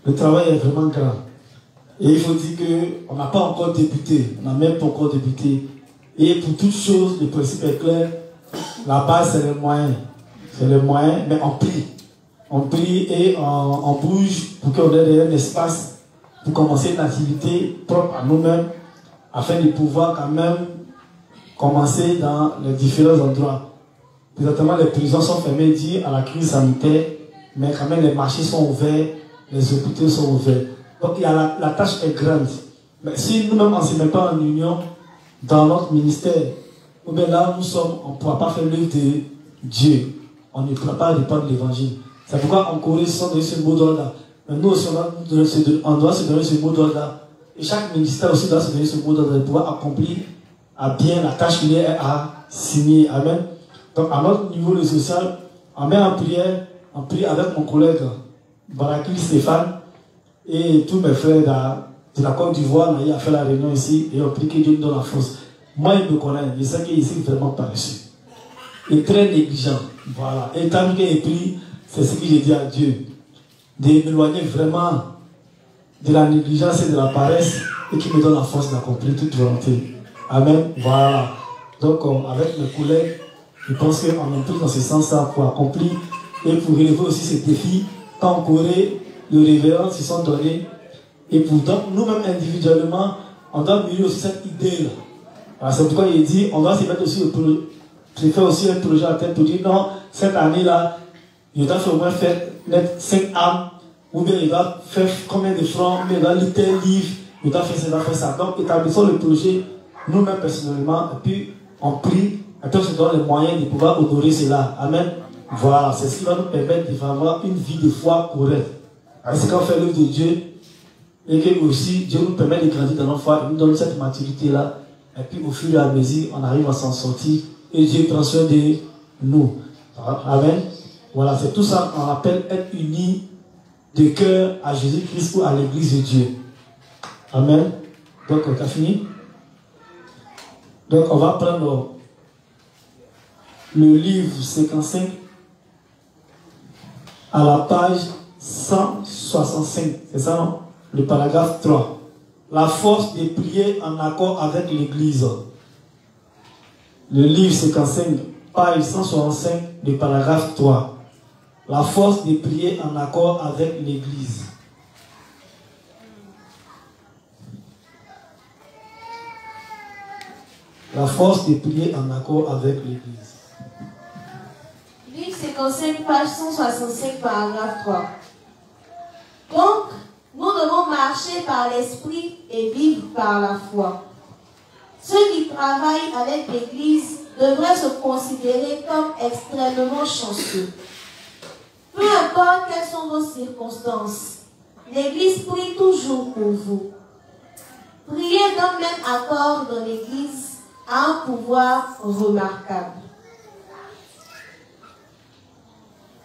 A: Le travail est vraiment grand. Et il faut dire qu'on n'a pas encore débuté. On n'a même pas encore débuté. Et pour toute chose, le principe est clair. La base, c'est le moyen. C'est le moyen, mais on prie. On prie et on bouge pour qu'on ait un espace pour commencer une activité propre à nous-mêmes afin de pouvoir quand même commencer dans les différents endroits. Présentement, les prisons sont fermées dues à la crise sanitaire, mais quand même les marchés sont ouverts, les hôpitaux sont ouverts. Donc la tâche est grande. Mais si nous-mêmes on ne se met pas en union dans notre ministère, ou bien là nous sommes, on ne pourra pas faire l'œuvre de Dieu. On ne pourra pas répandre l'évangile. C'est pourquoi en Corée, ils se sont donné ce mot d'ordre. Mais nous aussi, on doit se donner ce mot d'ordre. Et chaque ministère aussi doit se donner ce mot d'ordre pour pouvoir accomplir à bien la tâche qu'il est à signer. Amen. Donc à notre niveau le social, on met en prière, on prie avec mon collègue Barakil Stéphane et tous mes frères de la Côte d'Ivoire. On a fait la réunion ici et on prie que Dieu nous donne la force. Moi, il me connaît, je sais qu'il est vraiment paresseux et très négligent. Voilà. Et tant qu'il prie, c'est ce que j'ai dit à Dieu, de m'éloigner vraiment de la négligence et de la paresse et qui me donne la force d'accomplir toute volonté. Amen. Voilà. Donc, avec mes collègues, je pense qu'on est tous dans ce sens-là pour accomplir et pour relever aussi ces défis. Quand en Corée, le révérend se sont donnés. Et pour donc, nous-mêmes individuellement, on doit mûrir aussi cette idée-là. C'est pourquoi il dit, on doit se mettre aussi faire aussi un projet à tête pour dire non, cette année-là, il doit au moins faire 5 âmes, ou bien il doit faire combien de francs, ou bien il doit lire tel livre, il doit faire ça. Donc, établissons le projet nous-mêmes personnellement, et puis on prie, et puis on se donne les moyens de pouvoir honorer cela. Amen. Voilà, c'est ce qui va nous permettre d'avoir une vie de foi correcte. C'est quand on fait l'œuvre de Dieu, et que aussi Dieu nous permet de grandir dans notre foi, il nous donne cette maturité-là, et puis au fur et à mesure, on arrive à s'en sortir, et Dieu prend soin de nous. Amen. Voilà, c'est tout ça, on appelle être unis de cœur à Jésus-Christ ou à l'église de Dieu. Amen. Donc, on a fini. Donc, on va prendre le livre 55 à la page 165. C'est ça, non? Le paragraphe 3. La force de prier en accord avec l'église. Le livre 55, page 165, le paragraphe 3. La force de prier en accord avec l'église. la force de prier en accord avec l'Église.
B: Livre 55, page 165, paragraphe 3. Donc, nous devons marcher par l'esprit et vivre par la foi. Ceux qui travaillent avec l'Église devraient se considérer comme extrêmement chanceux. Peu importe quelles sont vos circonstances, l'Église prie toujours pour vous. Prier d'un même accord dans l'Église a un pouvoir remarquable.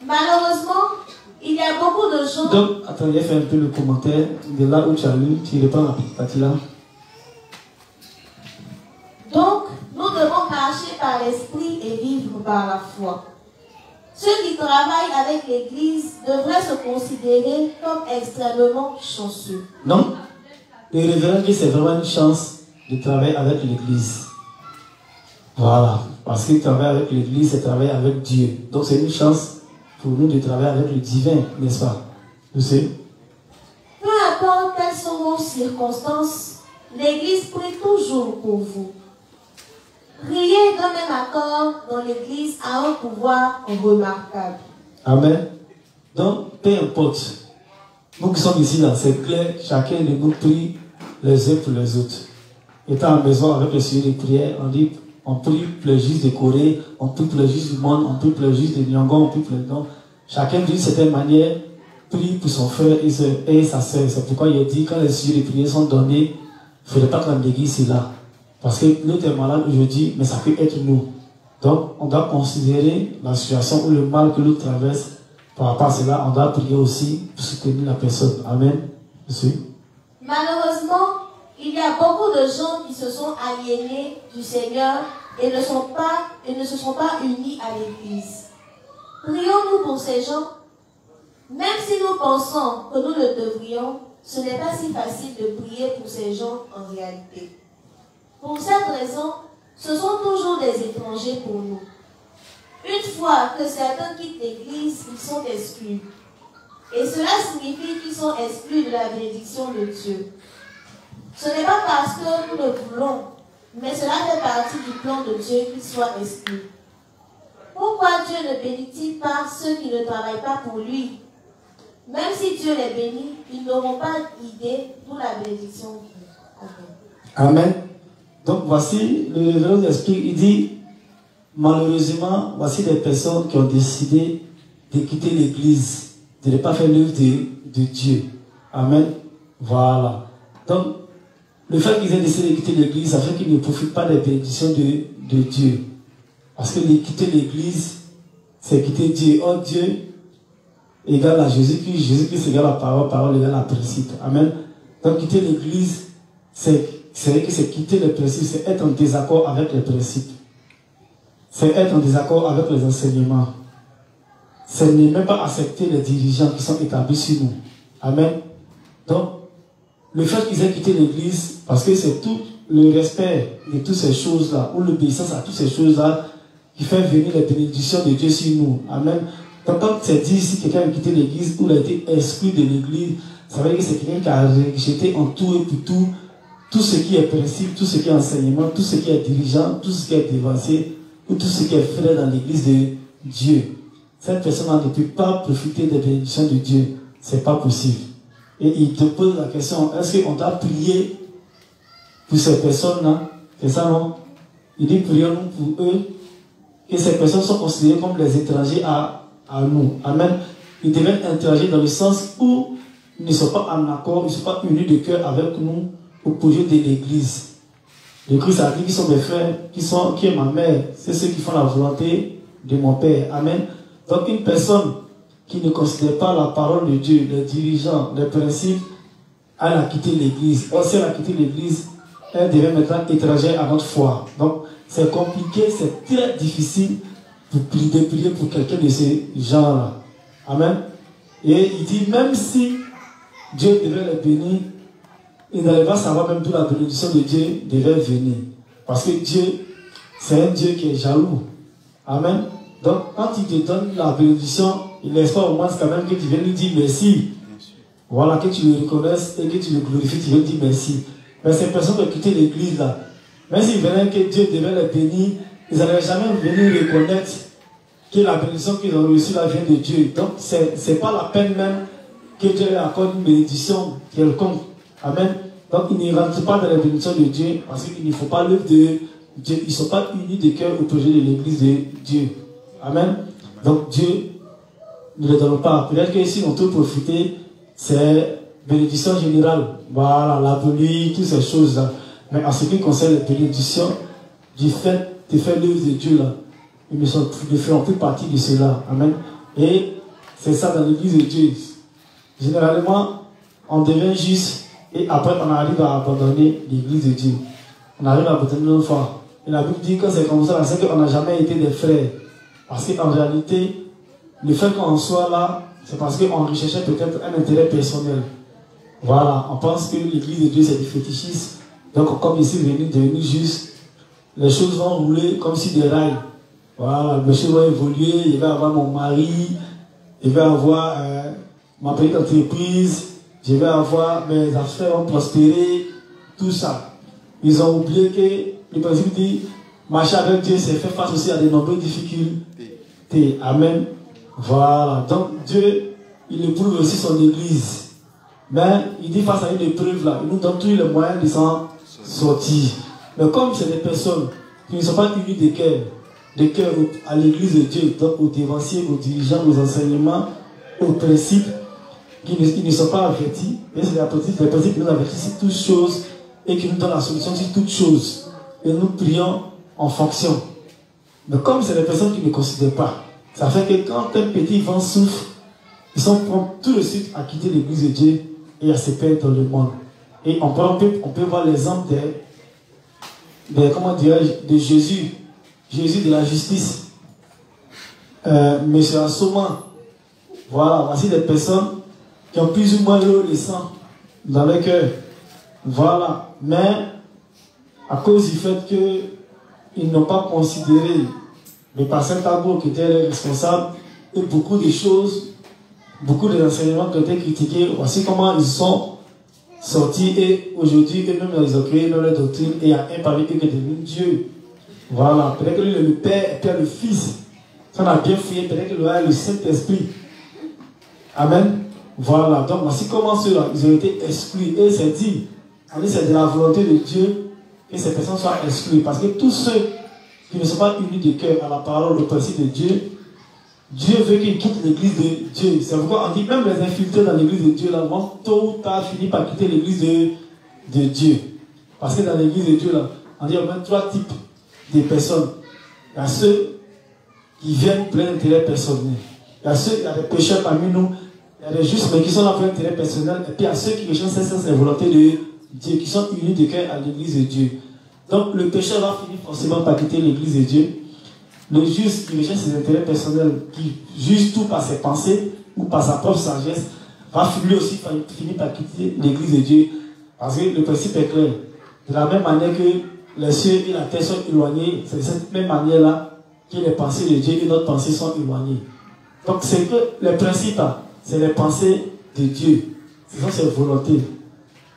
B: Malheureusement, il y a beaucoup de gens...
A: Donc, attendez, fais un peu le commentaire de là où tu as lu, tu reprends la petite partie là.
B: Donc, nous devons marcher par l'esprit et vivre par la foi. Ceux qui travaillent avec l'Église devraient se considérer comme extrêmement chanceux.
A: Donc, le révérend dit que c'est vraiment une chance de travailler avec l'Église. Voilà. Parce que travailler avec l'Église, c'est travailler avec Dieu. Donc, c'est une chance pour nous de travailler avec le divin, n'est-ce pas? Vous savez?
B: Peu importe quelles sont vos circonstances, l'Église prie toujours pour vous. Prier d'un même accord dans l'Église a un pouvoir remarquable.
A: Amen. Donc, peu importe. Nous qui sommes ici, là, c'est clair, chacun de nous prie les uns pour les autres. Étant en maison avec le sujet de prière, on dit, on prie pour les juifs de Corée, on prie pour les juifs du monde, on prie pour les juifs de Nyangon, on prie pour les gens. Chacun d'une certaine manière prie pour son frère et sa soeur. C'est pourquoi il a dit, quand les sujets de prière sont donnés, il ne faudrait pas que l'église est là. Parce que l'autre est malade aujourd'hui, mais ça peut être nous. Donc, on doit considérer la situation ou le mal que l'autre traverse. Par rapport à cela, on doit prier aussi pour soutenir la personne. Amen. Merci.
B: Malheureusement, il y a beaucoup de gens qui se sont aliénés du Seigneur et ne se sont pas unis à l'Église. Prions-nous pour ces gens. Même si nous pensons que nous le devrions, ce n'est pas si facile de prier pour ces gens en réalité. Pour cette raison, ce sont toujours des étrangers pour nous. Une fois que certains quittent l'Église, ils sont exclus. Et cela signifie qu'ils sont exclus de la bénédiction de Dieu. Ce n'est pas parce que nous le voulons, mais cela fait partie du plan de Dieu qu'ils soient exclus. Pourquoi Dieu ne bénit-il pas ceux qui ne travaillent pas pour lui? Même si Dieu les bénit, ils n'auront pas d'idée pour la bénédiction de Dieu. Amen.
A: Amen. Donc voici, le révérend explique, il dit, malheureusement, voici des personnes qui ont décidé de quitter l'Église, de ne pas faire l'œuvre de Dieu. Amen. Voilà. Donc, le fait qu'ils aient décidé de quitter l'Église, ça fait qu'ils ne profitent pas des bénédictions de Dieu. Parce que quitter l'Église, c'est quitter Dieu. Oh, Dieu égale à Jésus-Christ, Jésus-Christ égale à parole égale à principe. Amen. Donc, quitter l'Église, c'est quitter les principes, c'est être en désaccord avec les principes. C'est être en désaccord avec les enseignements. C'est ne même pas accepter les dirigeants qui sont établis sur nous. Amen. Donc, le fait qu'ils aient quitté l'Église, parce que c'est tout le respect de toutes ces choses-là, ou l'obéissance à toutes ces choses-là, qui fait venir les bénédictions de Dieu sur nous. Amen. Donc, quand c'est dit ici, quelqu'un a quitté l'Église, ou a été exclu de l'Église, ça veut dire que c'est quelqu'un qui a rejeté en tout et pour tout ce qui est principe, tout ce qui est enseignement, tout ce qui est dirigeant, tout ce qui est dévancé, ou tout ce qui est frère dans l'Église de Dieu. Cette personne ne peut pas profiter des bénédictions de Dieu. C'est pas possible. Et il te pose la question, est-ce qu'on doit prier pour ces personnes-là? C'est ça, non? Il dit, prions-nous pour eux, que ces personnes sont considérées comme les étrangers à nous. Amen. Ils deviennent étrangers dans le sens où ils ne sont pas en accord, ils ne sont pas unis de cœur avec nous au projet de l'Église. Le Christ a dit qu'ils sont mes frères, qui est ma mère, c'est ceux qui font la volonté de mon Père. Amen. Donc une personne qui ne considère pas la parole de Dieu, les dirigeants, les principes, elle a quitté l'Église. Or, si elle a quitté l'Église, elle devient maintenant étrangère à notre foi. Donc c'est compliqué, c'est très difficile de prier pour quelqu'un de ces gens-là. Amen. Et il dit, même si Dieu devait les bénir, il n'allait pas savoir même d'où la bénédiction de Dieu devait venir. Parce que Dieu, c'est un Dieu qui est jaloux. Amen. Donc, quand il te donne la bénédiction, il laisse pas au moins quand même que tu viennes lui dire merci. Voilà, que tu le reconnaisses et que tu le glorifies, tu viennes dire merci. Mais ces personnes qui ont quitté l'église là, Même s'ils venaient que Dieu devait les bénir, ils n'allaient jamais venir reconnaître que la bénédiction qu'ils ont reçue là vient de Dieu. Donc, ce n'est pas la peine même que Dieu leur accorde une bénédiction quelconque. Amen. Donc, ils ne rentrent pas dans la bénédiction de Dieu parce qu'il ne faut pas l'œuvre de Dieu. Ils ne sont pas unis de cœur au projet de l'église de Dieu. Amen. Donc, Dieu ne les donne pas. Peut-être que si on peut profiter, c'est bénédiction générale. Voilà, la pluie, toutes ces choses-là. Mais en ce qui concerne les bénédictions, du fait de faire l'œuvre de Dieu, là, ils ne feront plus partie de cela. Amen. Et c'est ça dans l'église de Dieu. Généralement, on devient juste et après on arrive à abandonner l'église de Dieu. On arrive à abandonner notre foi. Et la Bible dit que c'est comme ça, c'est qu'on n'a jamais été des frères. Parce qu'en réalité, le fait qu'on soit là, c'est parce qu'on recherchait peut-être un intérêt personnel. Voilà, on pense que l'église de Dieu c'est du fétichisme. Donc comme ici devenu juste, les choses vont rouler comme si des rails. Voilà, les choses vont évoluer, je vais avoir mon mari, je vais avoir ma petite entreprise, je vais avoir mes affaires vont prospérer, tout ça. Ils ont oublié que le principe dit, marcher avec Dieu, c'est faire face aussi à de nombreuses difficultés. Amen. Voilà, donc Dieu, il éprouve aussi son église. Mais il dit face à une épreuve là, il nous donne tous les moyens de s'en sortir. Mais comme c'est des personnes qui ne sont pas unies de cœur à l'église de Dieu, donc aux dévanciers, aux dirigeants, aux enseignements, aux principes, qui ne sont pas avertis, et c'est les principes qui nous avertissent sur toutes choses et qui nous donnent la solution sur toutes choses. Et nous prions en fonction. Mais comme c'est des personnes qui ne considèrent pas, ça fait que quand un petit vent souffle, ils sont prompts tout de suite à quitter l'église de Dieu et à se perdre dans le monde. Et on peut voir l'exemple de Jésus de la justice. Monsieur Assouman, voilà, voici des personnes qui ont plus ou moins le sang dans leur cœur. Voilà, mais à cause du fait qu'ils n'ont pas considéré le pasteur Tabo qui était le responsable et beaucoup de choses, beaucoup d'enseignements qui ont été critiqués, voici comment ils sont sortis et aujourd'hui, eux-mêmes ils ont créé leur doctrine et il y a un parmi eux qui est devenu Dieu. Voilà, peut-être que lui, le Père et Père le Fils. Si on a bien fouillé, peut-être que le Saint-Esprit. Amen. Voilà, donc voici comment ceux-là, ils ont été exclus. Et c'est dit, c'est de la volonté de Dieu que ces personnes soient exclues. Parce que tous ceux qui ne sont pas unis de cœur à la parole, au principe de Dieu, Dieu veut qu'ils quittent l'église de Dieu. C'est pourquoi on dit même les infiltrés dans l'église de Dieu, là, vont tôt ou tard finir par quitter l'église de Dieu. Parce que dans l'église de Dieu, là, on dit au moins 3 types de personnes. Il y a ceux qui viennent plein d'intérêt personnel. Il y a des pécheurs parmi nous. Il y a des justes, mais qui sont là pour l'intérêt personnel. Et puis il y a ceux qui recherchent la volonté de Dieu, qui sont unis de cœur à l'église de Dieu. Donc le pécheur va finir forcément par quitter l'église de Dieu. Le juste qui recherche ses intérêts personnels, qui juge tout par ses pensées ou par sa propre sagesse, va lui aussi finir par quitter l'église de Dieu. Parce que le principe est clair. De la même manière que les cieux et la terre sont éloignés, c'est de cette même manière-là que les pensées de Dieu et notre pensée sont éloignées. Donc c'est que les principes, c'est les pensées de Dieu. Ce sont ses volontés.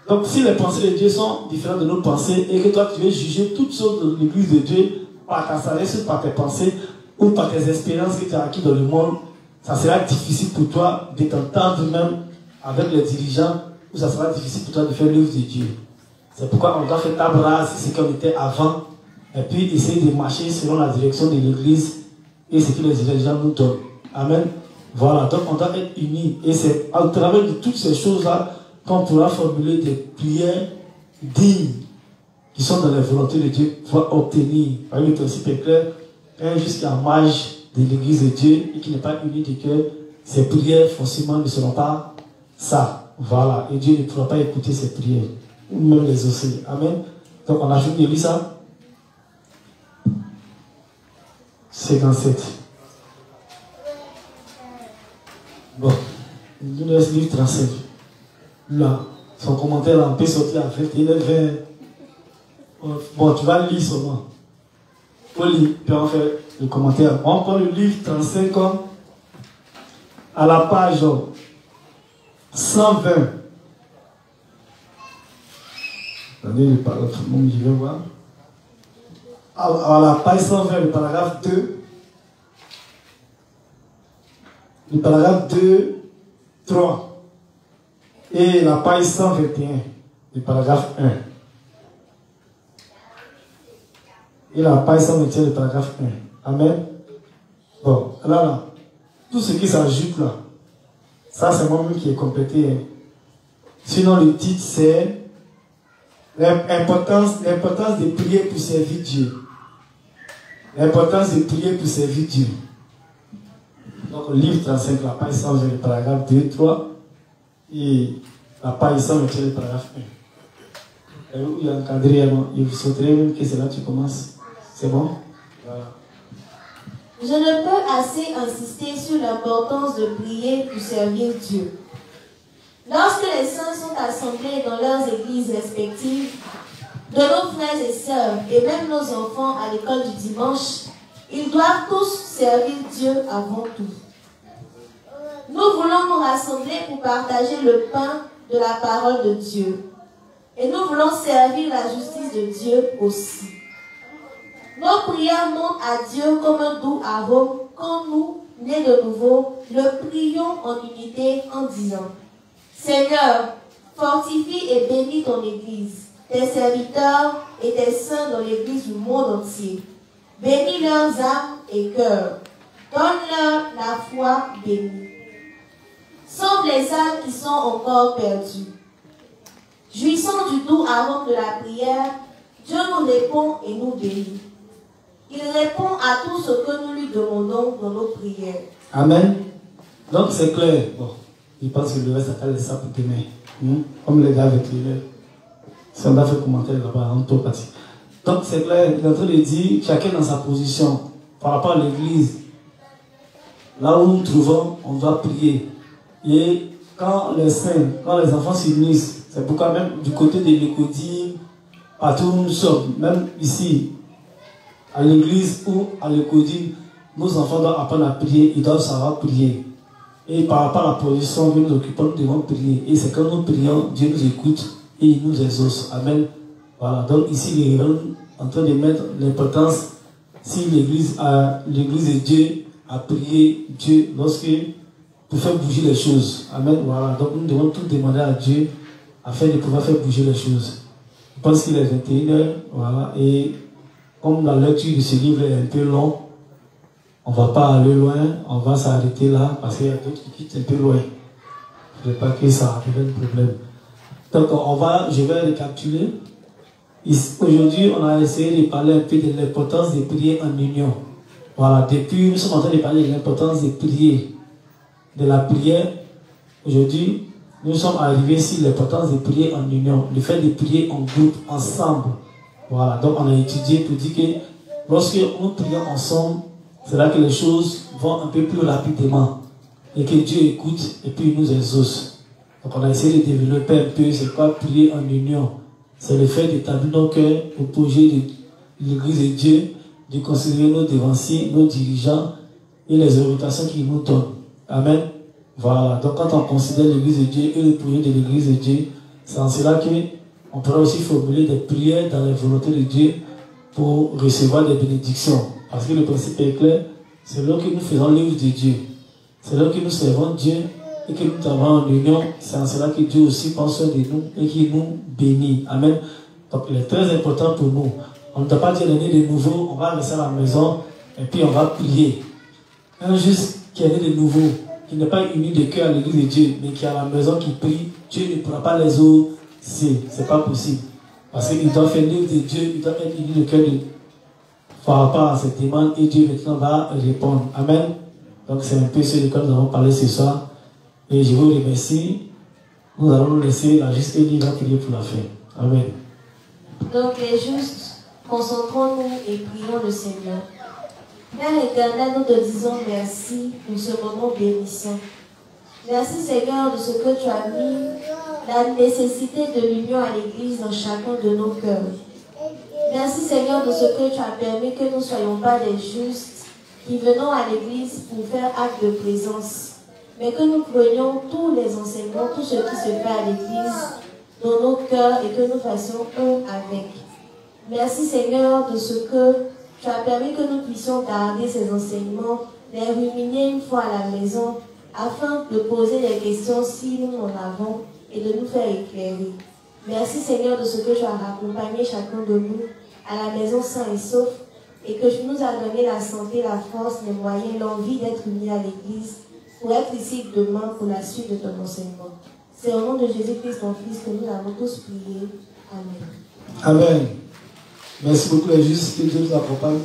A: Donc si les pensées de Dieu sont différentes de nos pensées et que toi tu veux juger toutes choses de l'église de Dieu par ta sagesse, par tes pensées ou par tes expériences que tu as acquises dans le monde, ça sera difficile pour toi de t'entendre même avec les dirigeants ou ça sera difficile pour toi de faire l'œuvre de Dieu. C'est pourquoi on doit faire table rase, c'est ce qu'on était avant, et puis essayer de marcher selon la direction de l'église et ce que les dirigeants nous donnent. Amen. Voilà, donc on doit être unis. Et c'est à travers de toutes ces choses-là qu'on pourra formuler des prières dignes qui sont dans la volonté de Dieu pour obtenir, par le principe est clair, un jusqu'à marge de l'église de Dieu et qui n'est pas uni de cœur, ces prières forcément ne seront pas ça. Voilà, et Dieu ne pourra pas écouter ces prières, ou même les osser. Amen. Donc on a fini de lire ça. 57. Bon, il nous reste livre 37. Là, son commentaire là, on peut sortir à 21h20. Bon, tu vas lire seulement. Faut lire, puis on fait le commentaire. On prend le livre 35 ans à la page 120. Attendez, je parle tout le monde, je vais voir. à la page 120, le paragraphe 2. Le paragraphe 2, 3. Et la page 121, le paragraphe 1. Et la page 121, le paragraphe 1. Amen. Bon, là, tout ce qui s'ajoute là, ça c'est moi-même qui ai complété. Hein. Sinon, le titre c'est l'importance de prier pour servir Dieu. L'importance de prier pour servir Dieu. Donc, le livre 35, la page 120, le paragraphe 2, 3. Et la page 121, le paragraphe 1. Et où il y a encadré, il sauterait même que c'est là que tu commences. C'est bon? Voilà.
B: Je ne peux assez insister sur l'importance de prier pour servir Dieu. Lorsque les saints sont assemblés dans leurs églises respectives, de nos frères et sœurs et même nos enfants à l'école du dimanche, ils doivent tous servir Dieu avant tout. Nous voulons nous rassembler pour partager le pain de la parole de Dieu. Et nous voulons servir la justice de Dieu aussi. Nos prières montent à Dieu comme un doux arôme quand nous, nés de nouveau, le prions en unité en disant: Seigneur, fortifie et bénis ton Église, tes serviteurs et tes saints dans l'Église du monde entier. Bénis leurs âmes et cœurs. Donne-leur la foi bénie. Sauve les âmes qui sont encore perdues. Jouissant du doux arôme de la prière, Dieu nous répond et nous bénit. Il répond à tout ce que nous lui demandons dans nos prières.
A: Amen. Donc c'est clair. Bon, je pense que le reste, ça va laisser ça pour demain. Comme les gars avec les... Si on a fait commentaire là-bas, on peut passer. Donc c'est clair, il est en train de dire, chacun dans sa position, par rapport à l'église, là où nous nous trouvons, on doit prier. Et quand les saints, quand les enfants s'unissent, c'est pourquoi même du côté de l'Écodie, partout où nous sommes, même ici, à l'église ou à l'Écodie, nos enfants doivent apprendre à prier, ils doivent savoir prier. Et par rapport à la position que nous occupons, nous devons prier. Et c'est quand nous prions, Dieu nous écoute et il nous exauce. Amen. Voilà. Donc ici, il est en train de mettre l'importance, si l'église de Dieu a prié Dieu pour faire bouger les choses. Amen. Voilà. Donc nous devons tout demander à Dieu afin de pouvoir faire bouger les choses. Je pense qu'il est 21h. Voilà. Et comme la lecture de ce livre est un peu long, on ne va pas aller loin, on va s'arrêter là parce qu'il y a d'autres qui quittent un peu loin. Je ne veux pas que ça devienne un problème. Donc je vais récapituler. Aujourd'hui, on a essayé de parler un peu de l'importance de prier en union. Voilà, depuis, nous sommes en train de parler de l'importance de prier, de la prière. Aujourd'hui, nous sommes arrivés sur l'importance de prier en union, le fait de prier en groupe, ensemble. Voilà, donc on a étudié pour dire que lorsque nous prions ensemble, c'est là que les choses vont un peu plus rapidement et que Dieu écoute et puis il nous exauce. Donc on a essayé de développer un peu c'est quoi prier en union. C'est le fait d'établir nos cœurs au projet de l'Église de Dieu, de considérer nos devanciers, nos dirigeants et les orientations qu'il nous donne. Amen. Voilà. Donc quand on considère l'Église de Dieu et le projet de l'Église de Dieu, c'est en cela qu'on pourra aussi formuler des prières dans la volonté de Dieu pour recevoir des bénédictions. Parce que le principe est clair, c'est là que nous faisons l'œuvre de Dieu. C'est là que nous servons Dieu et que nous travaillons en union. C'est en cela que Dieu aussi pense de nous et qu'il nous bénit. Amen. Donc il est très important pour nous. On ne doit pas dire l'année de nouveau, on va rester à la maison et puis on va prier. Un juste qui est né de nouveau, qui n'est pas uni de cœur à l'église de Dieu, mais qui est à la maison, qui prie, Dieu ne pourra pas les autres. C'est pas possible. Parce qu'il doit faire l'œuvre de Dieu, il doit être uni de cœur par rapport à cette demande et Dieu maintenant va répondre. Amen. Donc c'est un peu ce que nous avons parlé ce soir. Et je vous remercie. Nous allons nous laisser la juste Élie va prier pour la fin. Amen.
B: Donc les justes, concentrons-nous et prions le Seigneur. Père éternel, nous te disons merci pour ce moment bénissant. Merci Seigneur de ce que tu as mis la nécessité de l'union à l'Église dans chacun de nos cœurs. Merci Seigneur de ce que tu as permis que nous ne soyons pas des justes qui venons à l'Église pour faire acte de présence, mais que nous prenions tous les enseignements, tout ce qui se fait à l'Église dans nos cœurs et que nous fassions un avec. Merci Seigneur de ce que tu as permis que nous puissions garder ces enseignements, les ruminer une fois à la maison, afin de poser des questions si nous en avons et de nous faire éclairer. Merci Seigneur de ce que tu as accompagné chacun de nous à la maison sain et sauf et que tu nous as donné la santé, la force, les moyens, l'envie d'être unis à l'église pour être ici demain pour la suite de ton enseignement. C'est au nom de Jésus-Christ, ton Fils, que nous avons tous prié. Amen.
A: Amen. Merci beaucoup les justes, que Dieu nous accompagne.